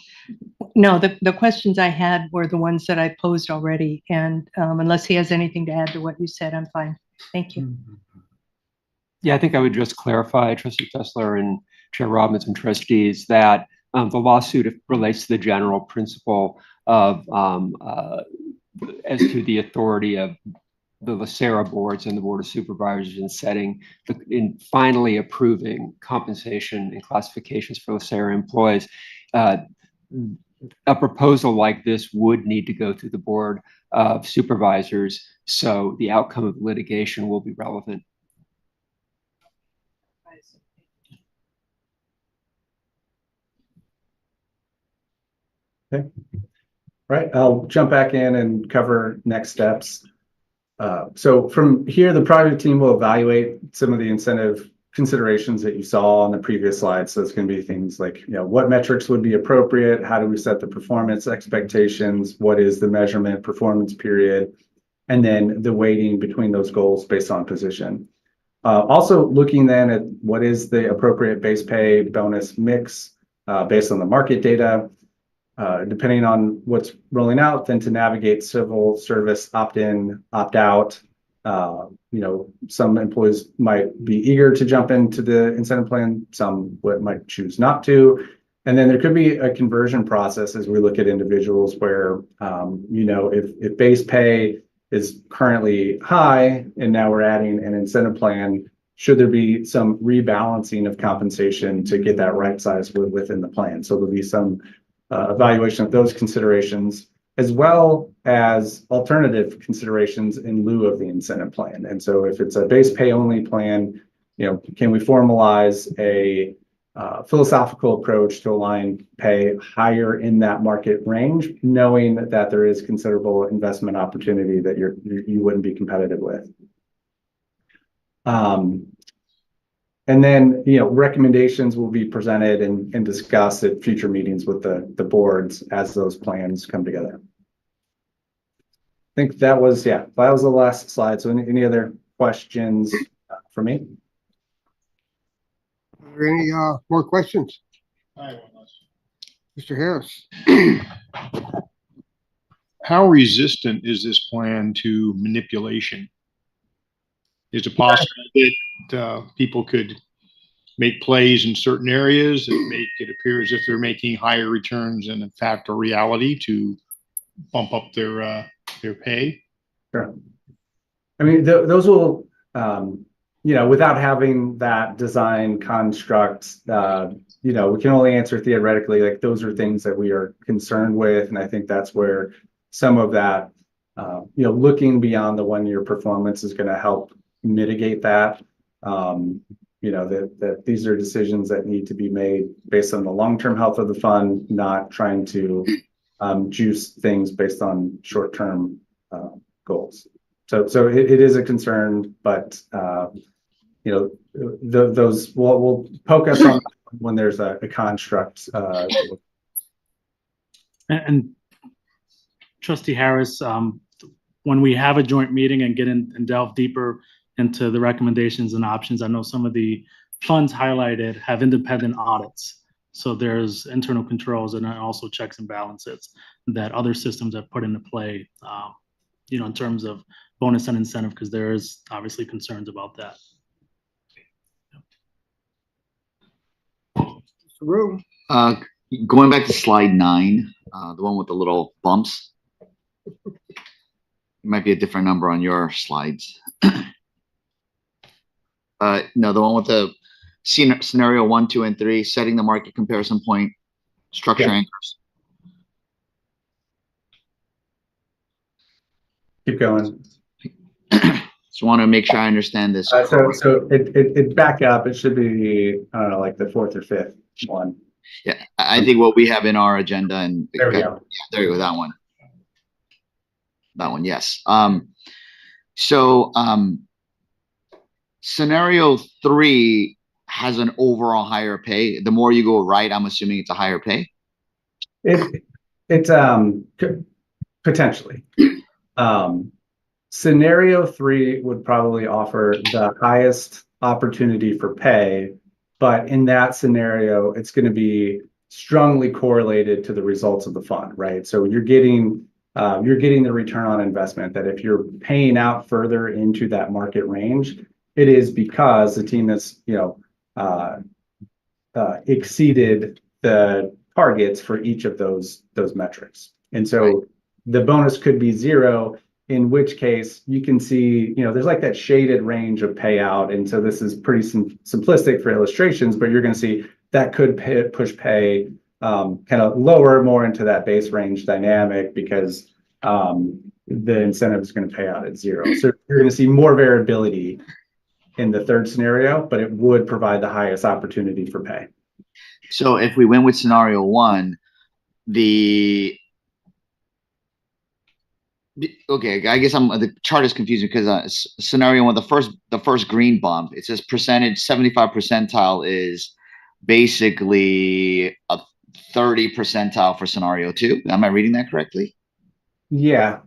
No, the questions I had were the ones that I posed already, and unless he has anything to add to what you said, I'm fine. Thank you. Yeah, I think I would just clarify, Trustee Fessler and Chair Robbins and trustees, that the lawsuit relates to the general principle of as to the authority of the LACERA boards and the Board of Supervisors in finally approving compensation and classifications for LACERA employees. A proposal like this would need to go through the Board of Supervisors, so the outcome of litigation will be relevant. Okay. Right, I'll jump back in and cover next steps. So from here, the project team will evaluate some of the incentive considerations that you saw on the previous slide. So it's going to be things like, what metrics would be appropriate? How do we set the performance expectations? What is the measurement performance period? And then the weighting between those goals based on position. Also looking then at what is the appropriate base pay bonus mix based on the market data. Depending on what's rolling out, then to navigate civil service opt-in, opt-out. Some employees might be eager to jump into the incentive plan, some might choose not to. And then there could be a conversion process as we look at individuals where, if base pay is currently high and now we're adding an incentive plan, should there be some rebalancing of compensation to get that right size within the plan? So there'll be some evaluation of those considerations, as well as alternative considerations in lieu of the incentive plan. And so if it's a base pay only plan, can we formalize a philosophical approach to align pay higher in that market range, knowing that there is considerable investment opportunity that you wouldn't be competitive with. And then, recommendations will be presented and discussed at future meetings with the boards as those plans come together. I think that was the last slide. So any other questions for me? Are there any more questions? Mr. Harris. How resistant is this plan to manipulation? Is it possible that people could make plays in certain areas that make it appear as if they're making higher returns than in fact a reality to bump up their pay? Sure. I mean, those will, without having that design construct, we can only answer theoretically. Like, those are things that we are concerned with, and I think that's where some of that, looking beyond the 1 year performance is going to help mitigate that. that these are decisions that need to be made based on the long-term health of the fund, not trying to juice things based on short-term goals. So it is a concern, but those will poke us on when there's a construct. And Trustee Harris, when we have a joint meeting and get in and delve deeper into the recommendations and options, I know some of the funds highlighted have independent audits. So there's internal controls and also checks and balances that other systems have put into play, in terms of bonus and incentive, because there is obviously concerns about that. Going back to slide 9, the one with the little bumps. It might be a different number on your slides. No, the one with the scenario 1, 2, and 3, setting the market comparison point, structure anchors. Keep going. Just want to make sure I understand this. So it back up. It should be, I don't know, like the 4th or 5th one. Yeah, I think what we have in our agenda, and there we go. Yeah, there you go. That one. That one, yes. Scenario 3 has an overall higher pay. The more you go right, I'm assuming it's a higher pay. It's potentially. Scenario 3 would probably offer the highest opportunity for pay, but in that scenario, it's going to be strongly correlated to the results of the fund, right? So you're getting the return on investment that if you're paying out further into that market range, it is because the team has, exceeded the targets for each of those metrics. And so the bonus could be 0, in which case you can see, there's like that shaded range of payout. And so this is pretty simplistic for illustrations, but you're going to see that could push pay kind of lower, more into that base range dynamic, because the incentive is going to pay out at 0. So you're going to see more variability in the 3rd scenario, but it would provide the highest opportunity for pay. So if we went with scenario 1, okay, I guess the chart is confusing because scenario 1, the first green bump, it says percentage 75 percentile is basically a 30 percentile for scenario 2. Am I reading that correctly? Yeah.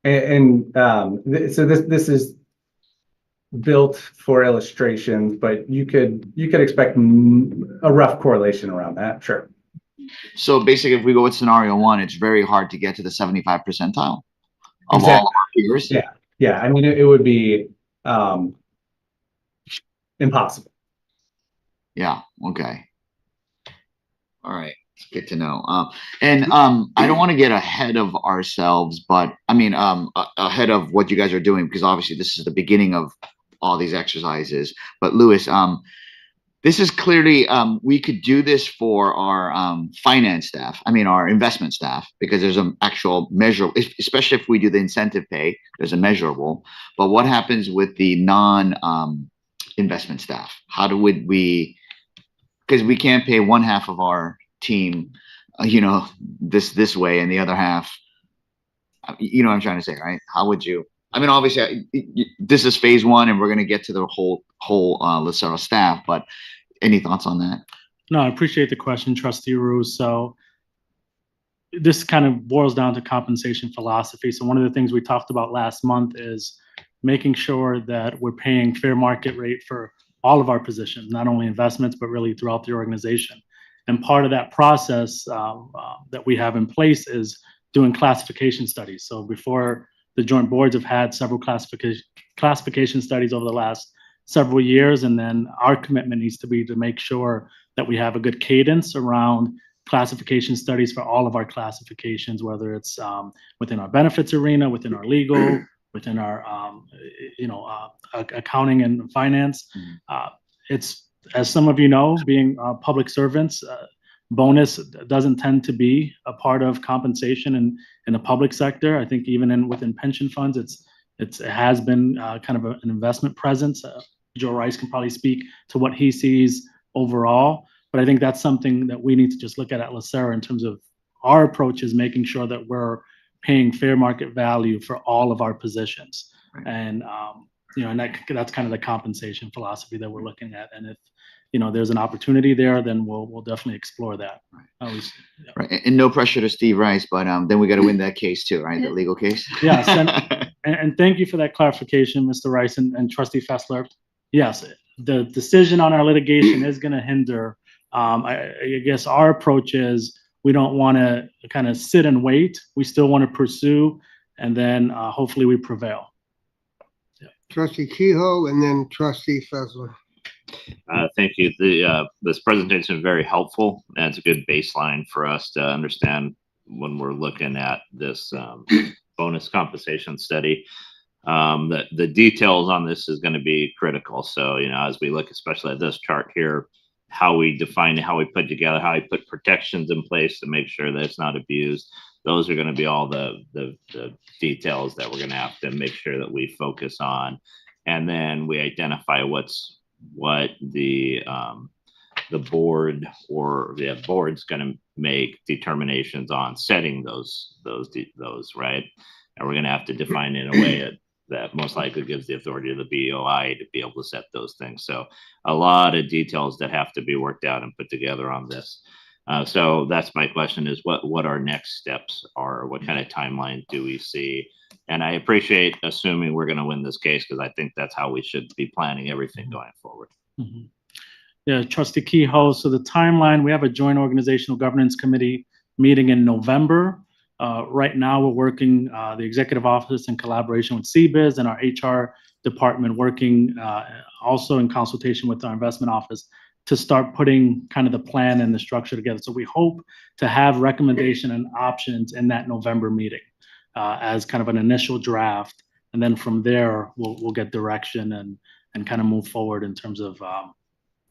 And so this is built for illustrations, but you could expect a rough correlation around that. Sure. So basically, if we go with scenario 1, it's very hard to get to the 75 percentile of Exactly. all of our figures. Yeah. I mean, it would be impossible. Yeah. Okay. All right. It's good to know. I don't want to get ahead of ourselves, but I mean, ahead of what you guys are doing, because obviously this is the beginning of all these exercises. But Louis, this is clearly, we could do this for our finance staff, our investment staff, because there's an actual measure, especially if we do the incentive pay, there's a measurable. But what happens with the non-investment staff? How would we, because we can't pay one half of our team, this way, and the other half, what I'm trying to say, right? How would you? Obviously, this is phase 1, and we're going to get to the whole LACERA staff. But any thoughts on that? No, I appreciate the question, Trustee Rue. So this kind of boils down to compensation philosophy. So one of the things we talked about last month is making sure that we're paying fair market rate for all of our positions, not only investments, but really throughout the organization. And part of that process that we have in place is doing classification studies. So before, the joint boards have had several classification studies over the last several years, and then our commitment needs to be to make sure that we have a good cadence around classification studies for all of our classifications, whether it's within our benefits arena, within our legal, within our accounting and finance. It's, as some of you know, being public servants, bonus doesn't tend to be a part of compensation in the public sector. I think even within pension funds, it has been kind of an investment presence Joe Rice can probably speak to what he sees overall. But I think that's something that we need to just look at LACERA in terms of our approach is making sure that we're paying fair market value for all of our positions. And, and that's kind of the compensation philosophy that we're looking at. And if, there's an opportunity there, then we'll definitely explore that. Right. And no pressure to Steve Rice, but then we got to win that case too, right? That legal case. Yes. And thank you for that clarification, Mr. Rice and Trustee Fessler. Yes, the decision on our litigation is going to hinder. I guess our approach is we don't want to kind of sit and wait. We still want to pursue, and then hopefully we prevail. Yeah. Trustee Kehoe and then Trustee Fessler. Thank you. This presentation is very helpful, and it's a good baseline for us to understand when we're looking at this bonus compensation study. The details on this is going to be critical. So, as we look, especially at this chart here, how we define it, how we put together, how we put protections in place to make sure that it's not abused. Those are going to be all the details that we're going to have to make sure that we focus on. And then we identify what the board or the board's going to make determinations on setting those, right? And we're going to have to define in a way that most likely gives the authority to the BOI to be able to set those things. So a lot of details that have to be worked out and put together on this. So that's my question is what our next steps are, what kind of timeline do we see? And I appreciate assuming we're going to win this case because I think that's how we should be planning everything going forward. Mm-hmm. Yeah, Trustee Kehoe. So the timeline, we have a joint organizational governance committee meeting in November. Right now we're working the executive office in collaboration with CBIZ and our HR department working also in consultation with our investment office to start putting kind of the plan and the structure together. So we hope to have recommendation and options in that November meeting as kind of an initial draft. And then from there, we'll get direction and kind of move forward in terms of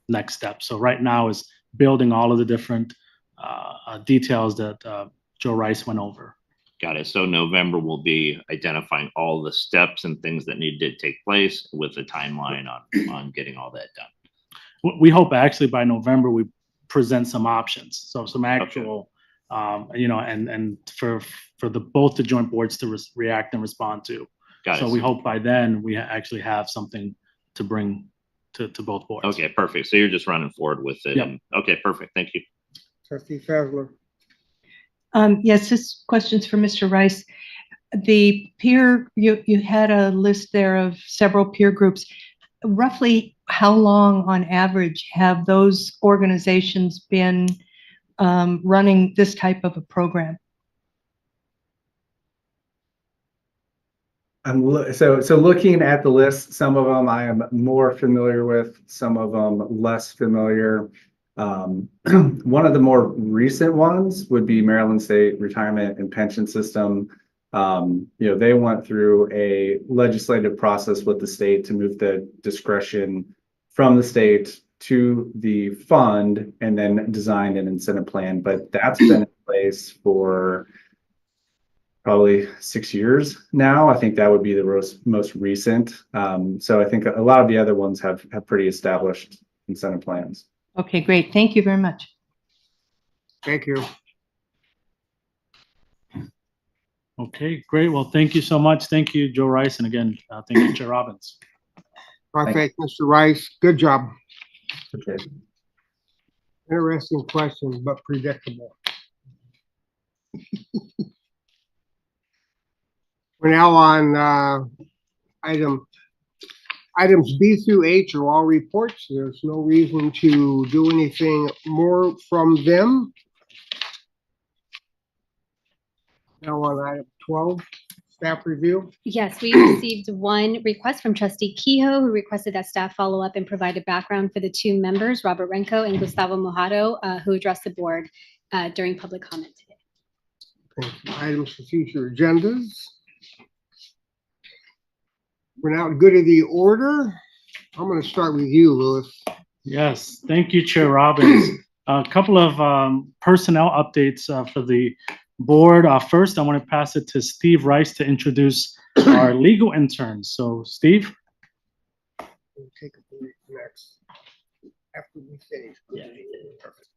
next steps. So right now is building all of the different details that Joe Rice went over. Got it. So November will be identifying all the steps and things that need to take place with a timeline on getting all that done. We hope actually by November we present some options. So some actual, and for both the joint boards to react and respond to. Got it. So we hope by then we actually have something to bring to both boards. Okay, perfect. So you're just running forward with it. Yep. Okay, perfect. Thank you. Trustee Fessler. Yes, this question's for Mr. Rice. The peer, you had a list there of several peer groups. Roughly how long on average have those organizations been running this type of a program? So looking at the list, some of them I am more familiar with, some of them less familiar. One of the more recent ones would be Maryland State Retirement and Pension System. They went through a legislative process with the state to move the discretion from the state to the fund and then designed an incentive plan. But that's been in place for probably 6 years now. I think that would be the most recent. So I think a lot of the other ones have pretty established incentive plans. Okay, great. Thank you very much. Thank you. Okay, great. Well, thank you so much. Thank you, Joe Rice. And again, thank you, Chair Robbins. Perfect, Mr. Rice. Good job. Okay. Interesting questions, but predictable. We're now on items B through H are all reports. There's no reason to do anything more from them. Now on item 12, staff review. Yes, we received one request from Trustee Kehoe, who requested that staff follow up and provide a background for the two members, Robert Renko and Gustavo Mojado, who addressed the board during public comment today. Items for future agendas. We're now good of the order. I'm going to start with you, Louis. Yes, thank you, Chair Robbins. A couple of personnel updates for the board. First, I want to pass it to Steve Rice to introduce our legal interns. So, Steve. We'll take a break next after we finish. Yeah. Perfect.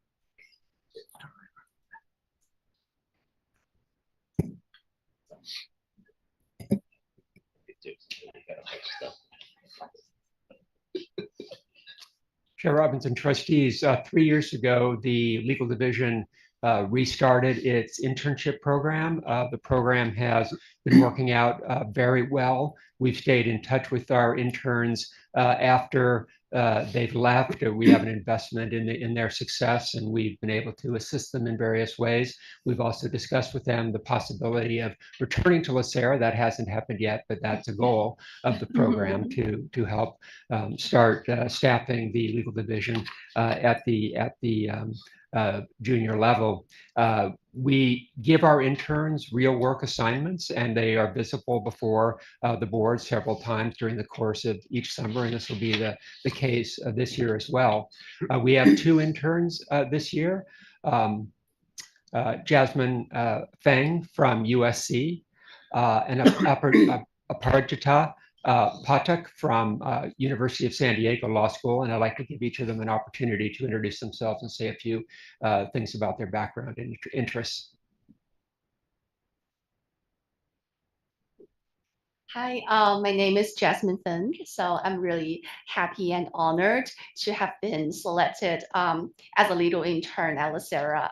Chair Robinson, trustees, 3 years ago, the legal division restarted its internship program. The program has been working out very well. We've stayed in touch with our interns after they've left. We have an investment in their success, and we've been able to assist them in various ways. We've also discussed with them the possibility of returning to LACERA. That hasn't happened yet, but that's a goal of the program to help start staffing the legal division at the junior level. We give our interns real work assignments, and they are visible before the board several times during the course of each summer, and this will be the case this year as well. We have 2 interns this year. Jasmine Feng from USC and Aparajita Patak from University of San Diego Law School, and I'd like to give each of them an opportunity to introduce themselves and say a few things about their background and interests. Hi, my name is Jasmine Feng. So I'm really happy and honored to have been selected as a legal intern at LACERA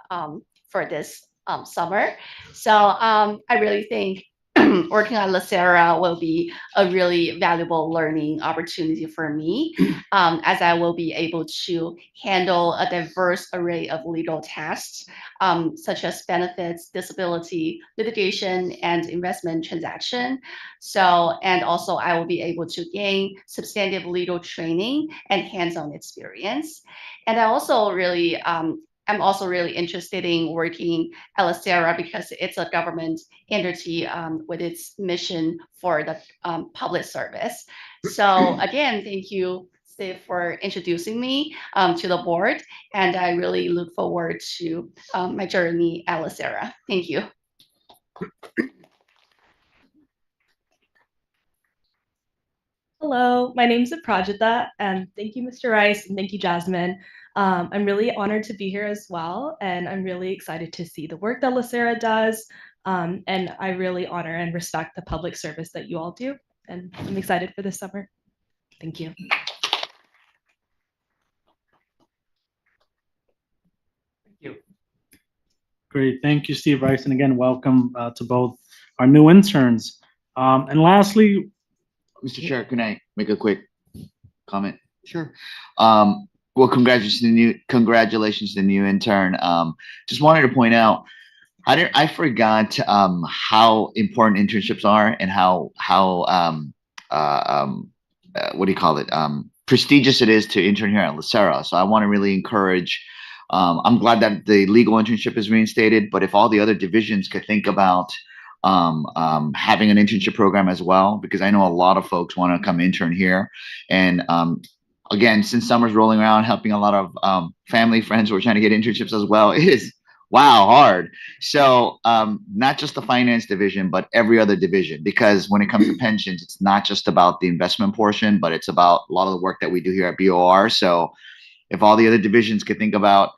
for this summer. So I really think working at LACERA will be a really valuable learning opportunity for me, as I will be able to handle a diverse array of legal tasks, such as benefits, disability, litigation, and investment transaction. So, and also I will be able to gain substantive legal training and hands-on experience. And I also really, I'm also really interested in working at LACERA because it's a government entity with its mission for the public service. So again, thank you, Steve, for introducing me to the board, and I really look forward to my journey at LACERA. Thank you. Hello, my name is Aprajita, and thank you, Mr. Rice, and thank you, Jasmine. I'm really honored to be here as well, and I'm really excited to see the work that LACERA does, and I really honor and respect the public service that you all do, and I'm excited for this summer. Thank you. Thank you. Great, thank you, Steve Rice, and again, welcome to both our new interns. And lastly, Mr. Chair, can I make a quick comment? Sure. Well, congratulations to the new intern. Just wanted to point out, I forgot how important internships are and how what do you call it? Prestigious it is to intern here at LACERA. So I want to really encourage. I'm glad that the legal internship is reinstated, but if all the other divisions could think about having an internship program as well, because I know a lot of folks want to come intern here. And again, since summer's rolling around, helping a lot of family, friends who are trying to get internships as well, it is, wow, hard. So not just the finance division, but every other division, because when it comes to pensions, it's not just about the investment portion, but it's about a lot of the work that we do here at BOR. So if all the other divisions could think about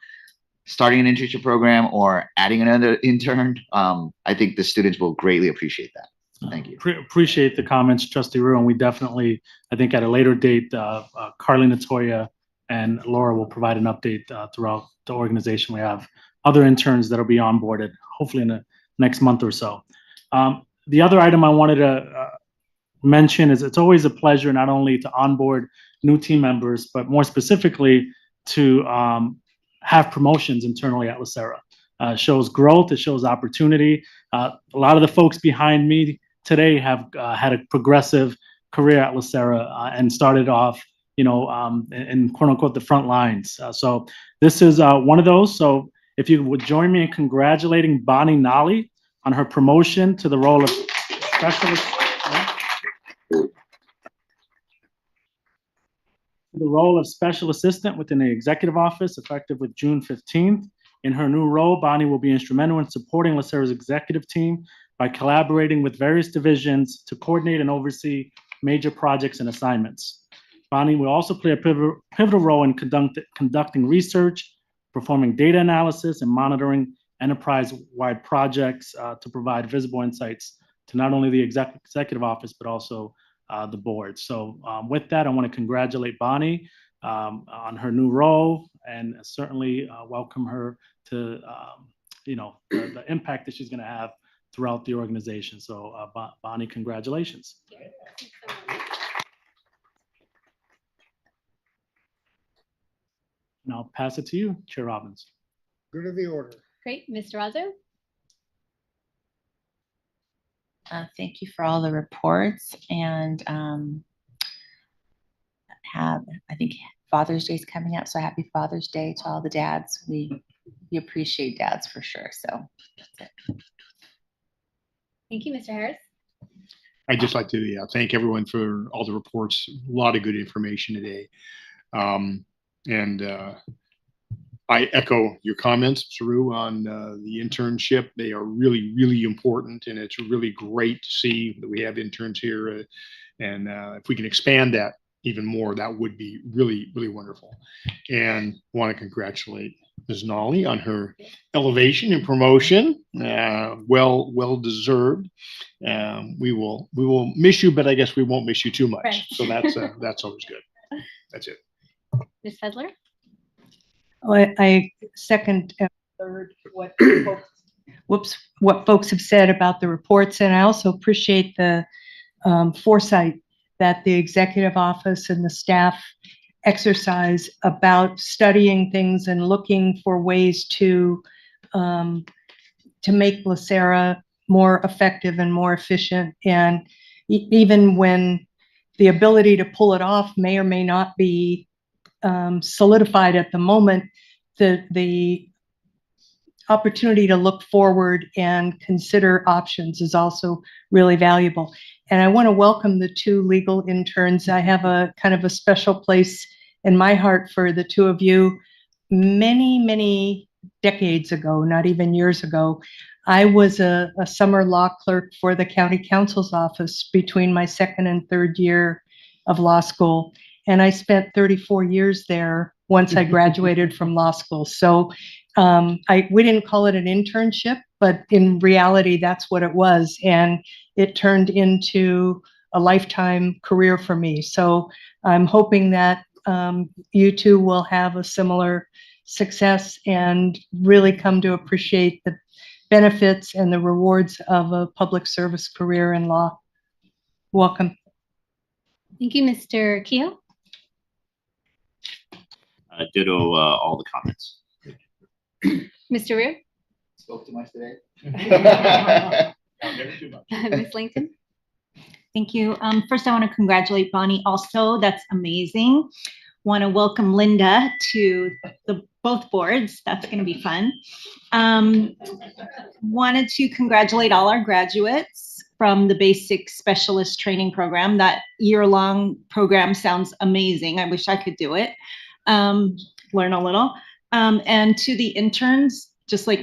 starting an internship program or adding another intern, I think the students will greatly appreciate that. Thank you. Appreciate the comments, Trustee Rue, and we definitely, I think at a later date, Carly Natoya and Laura will provide an update throughout the organization. We have other interns that will be onboarded, hopefully in the next month or so. The other item I wanted to mention is it's always a pleasure not only to onboard new team members, but more specifically to have promotions internally at LACERA. Shows growth, it shows opportunity. A lot of the folks behind me today have had a progressive career at LACERA and started off, in quote unquote the front lines. So this is one of those. So if you would join me in congratulating Bonnie Nolly on her promotion to the role of specialist. The role of special assistant within the executive office, effective with June 15th. In her new role, Bonnie will be instrumental in supporting LACERA's executive team by collaborating with various divisions to coordinate and oversee major projects and assignments. Bonnie will also play a pivotal role in conducting research, performing data analysis, and monitoring enterprise-wide projects to provide visible insights to not only the executive office, but also the board. So with that, I want to congratulate Bonnie on her new role, and certainly welcome her to the impact that she's going to have throughout the organization. So Bonnie, congratulations. And I'll pass it to you, Chair Robbins. Good of the order. Great. Mr. Razzo? Thank you for all the reports, and I think Father's Day is coming up, so happy Father's Day to all the dads. We appreciate dads for sure. So that's it. Thank you, Mr. Harris. I'd just like to thank everyone for all the reports. A lot of good information today. I echo your comments, Saru, on the internship. They are really, really important, and it's really great to see that we have interns here. If we can expand that even more, that would be really, really wonderful. And want to congratulate Ms. Nolly on her elevation and promotion. Well deserved. We will miss you, but I guess we won't miss you too much. Right. So that's always good. That's it. Ms. Fedler? I second and third what folks have said about the reports, and I also appreciate the foresight that the executive office and the staff exercise about studying things and looking for ways to make LACERA more effective and more efficient. And even when the ability to pull it off may or may not be solidified at the moment, the opportunity to look forward and consider options is also really valuable. And I want to welcome the two legal interns. I have a kind of a special place in my heart for the two of you. Many decades ago, not even years ago, I was a summer law clerk for the county counsel's office between my second and third year of law school. And I spent 34 years there once I graduated from law school. So we didn't call it an internship, but in reality, that's what it was. And it turned into a lifetime career for me. So I'm hoping that you two will have a similar success and really come to appreciate the benefits and the rewards of a public service career in law. Welcome. Thank you, Mr. Keogh. Ditto all the comments. Mr. Rear? Spoke too much today. Ms. Langton? Thank you. First, I want to congratulate Bonnie also. That's amazing. Want to welcome Linda to both boards. That's going to be fun. Wanted to congratulate all our graduates from the Basic Specialist Training Program. That year-long program sounds amazing. I wish I could do it. Learn a little. And to the interns, just like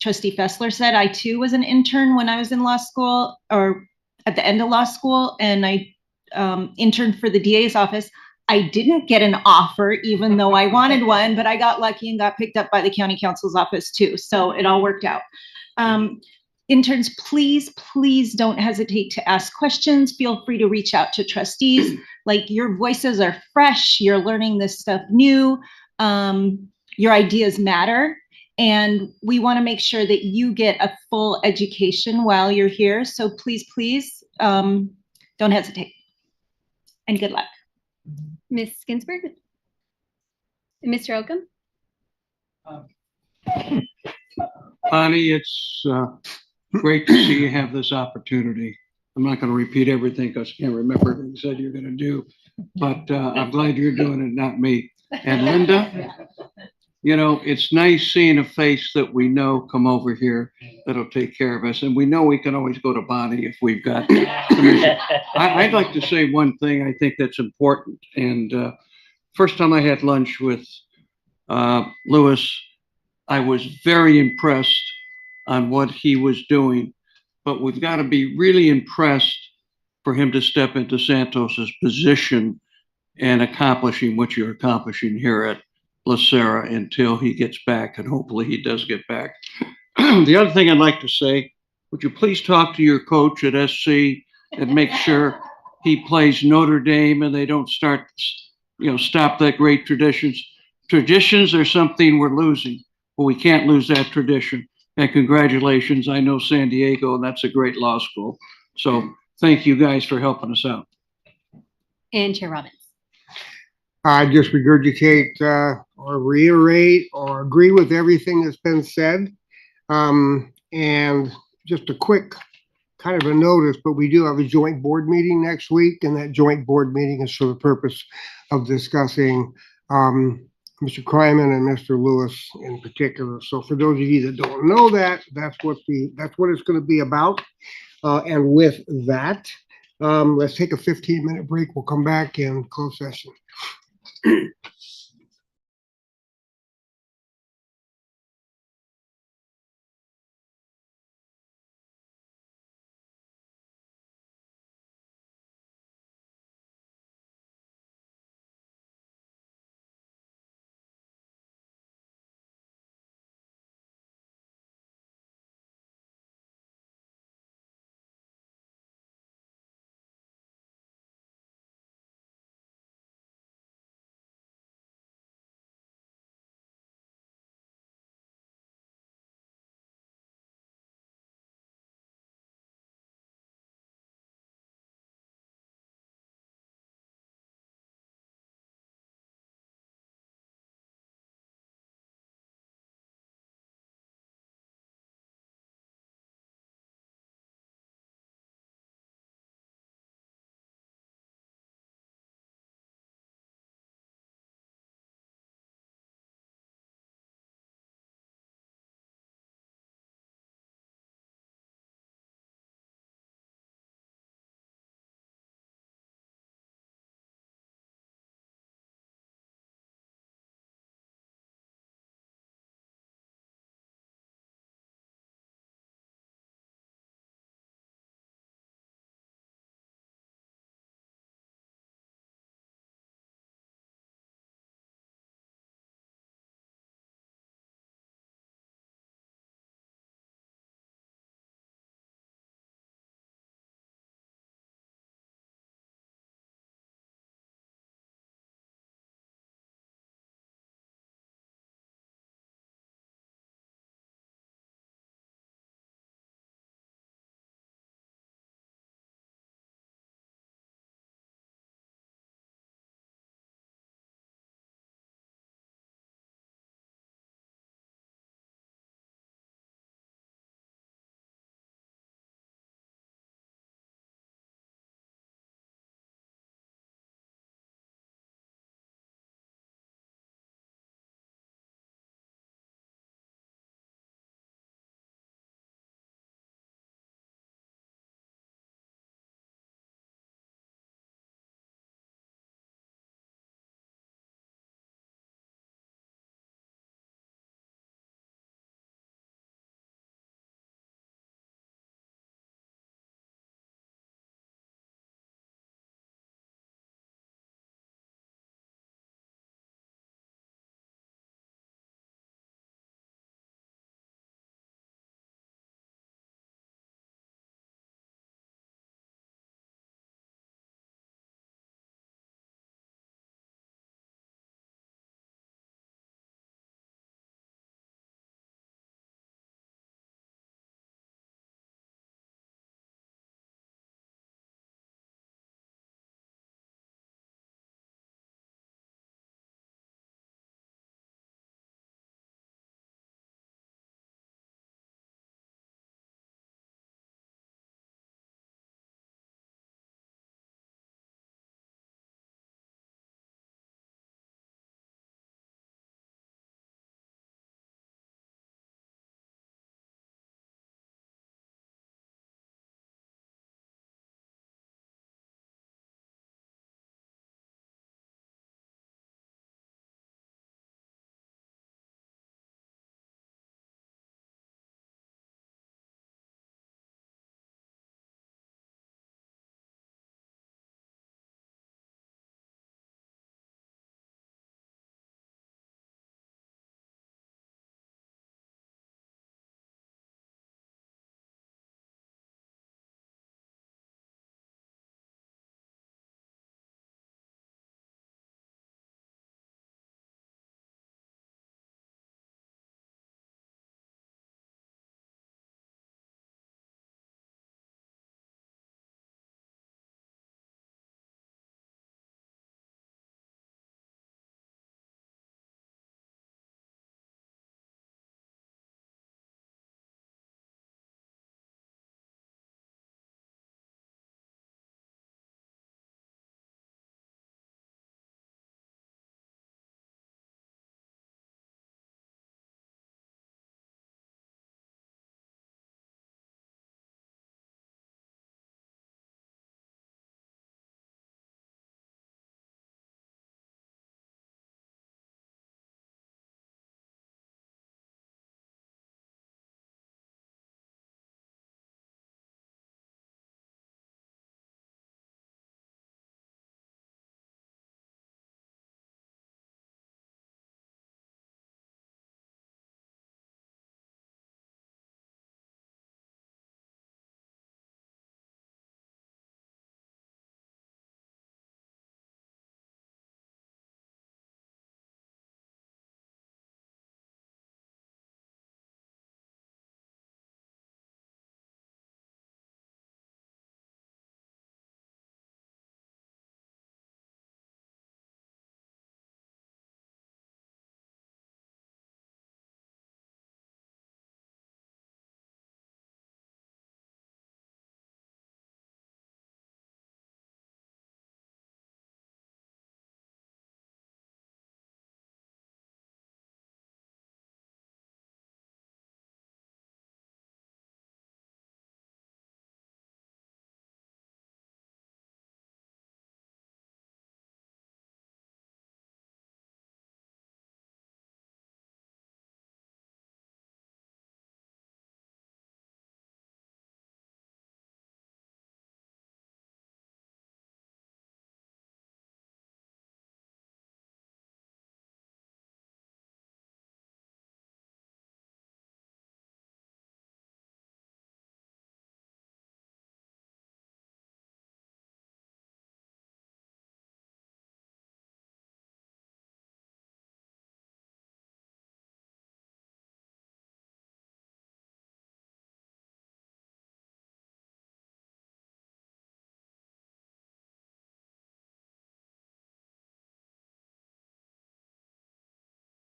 Trustee Fessler said, I too was an intern when I was in law school, or at the end of law school, and I interned for the DA's office. I didn't get an offer, even though I wanted one, but I got lucky and got picked up by the county counsel's office too. So it all worked out. Interns, please don't hesitate to ask questions. Feel free to reach out to trustees. Like, your voices are fresh. You're learning this stuff new. Your ideas matter. And we want to make sure that you get a full education while you're here. So please, don't hesitate. And good luck. Ms. Ginsburg? And Mr. Oakham? Bonnie, it's great to see you have this opportunity. I'm not going to repeat everything because I can't remember what you said you're going to do, but I'm glad you're doing it, not me. And Linda, you know, it's nice seeing a face that we know come over here that'll take care of us. And we know we can always go to Bonnie if we've got permission. I'd like to say one thing I think that's important. And first time I had lunch with Lewis, I was very impressed on what he was doing. But we've got to be really impressed for him to step into Santos's position and accomplishing what you're accomplishing here at LACERA until he gets back, and hopefully he does get back. The other thing I'd like to say, would you please talk to your coach at SC and make sure he plays Notre Dame and they don't start, stop that great traditions. Traditions are something we're losing, but we can't lose that tradition. And congratulations, I know San Diego, and that's a great law school. So thank you guys for helping us out. And Chair Robbins. I just regurgitate or reiterate or agree with everything that's been said. And just a quick kind of a notice, but we do have a joint board meeting next week, and that joint board meeting is for the purpose of discussing Mr. Kryman and Mr. Lewis in particular. So for those of you that don't know that, that's what it's going to be about. And with that, let's take a 15-minute break. We'll come back in closed session.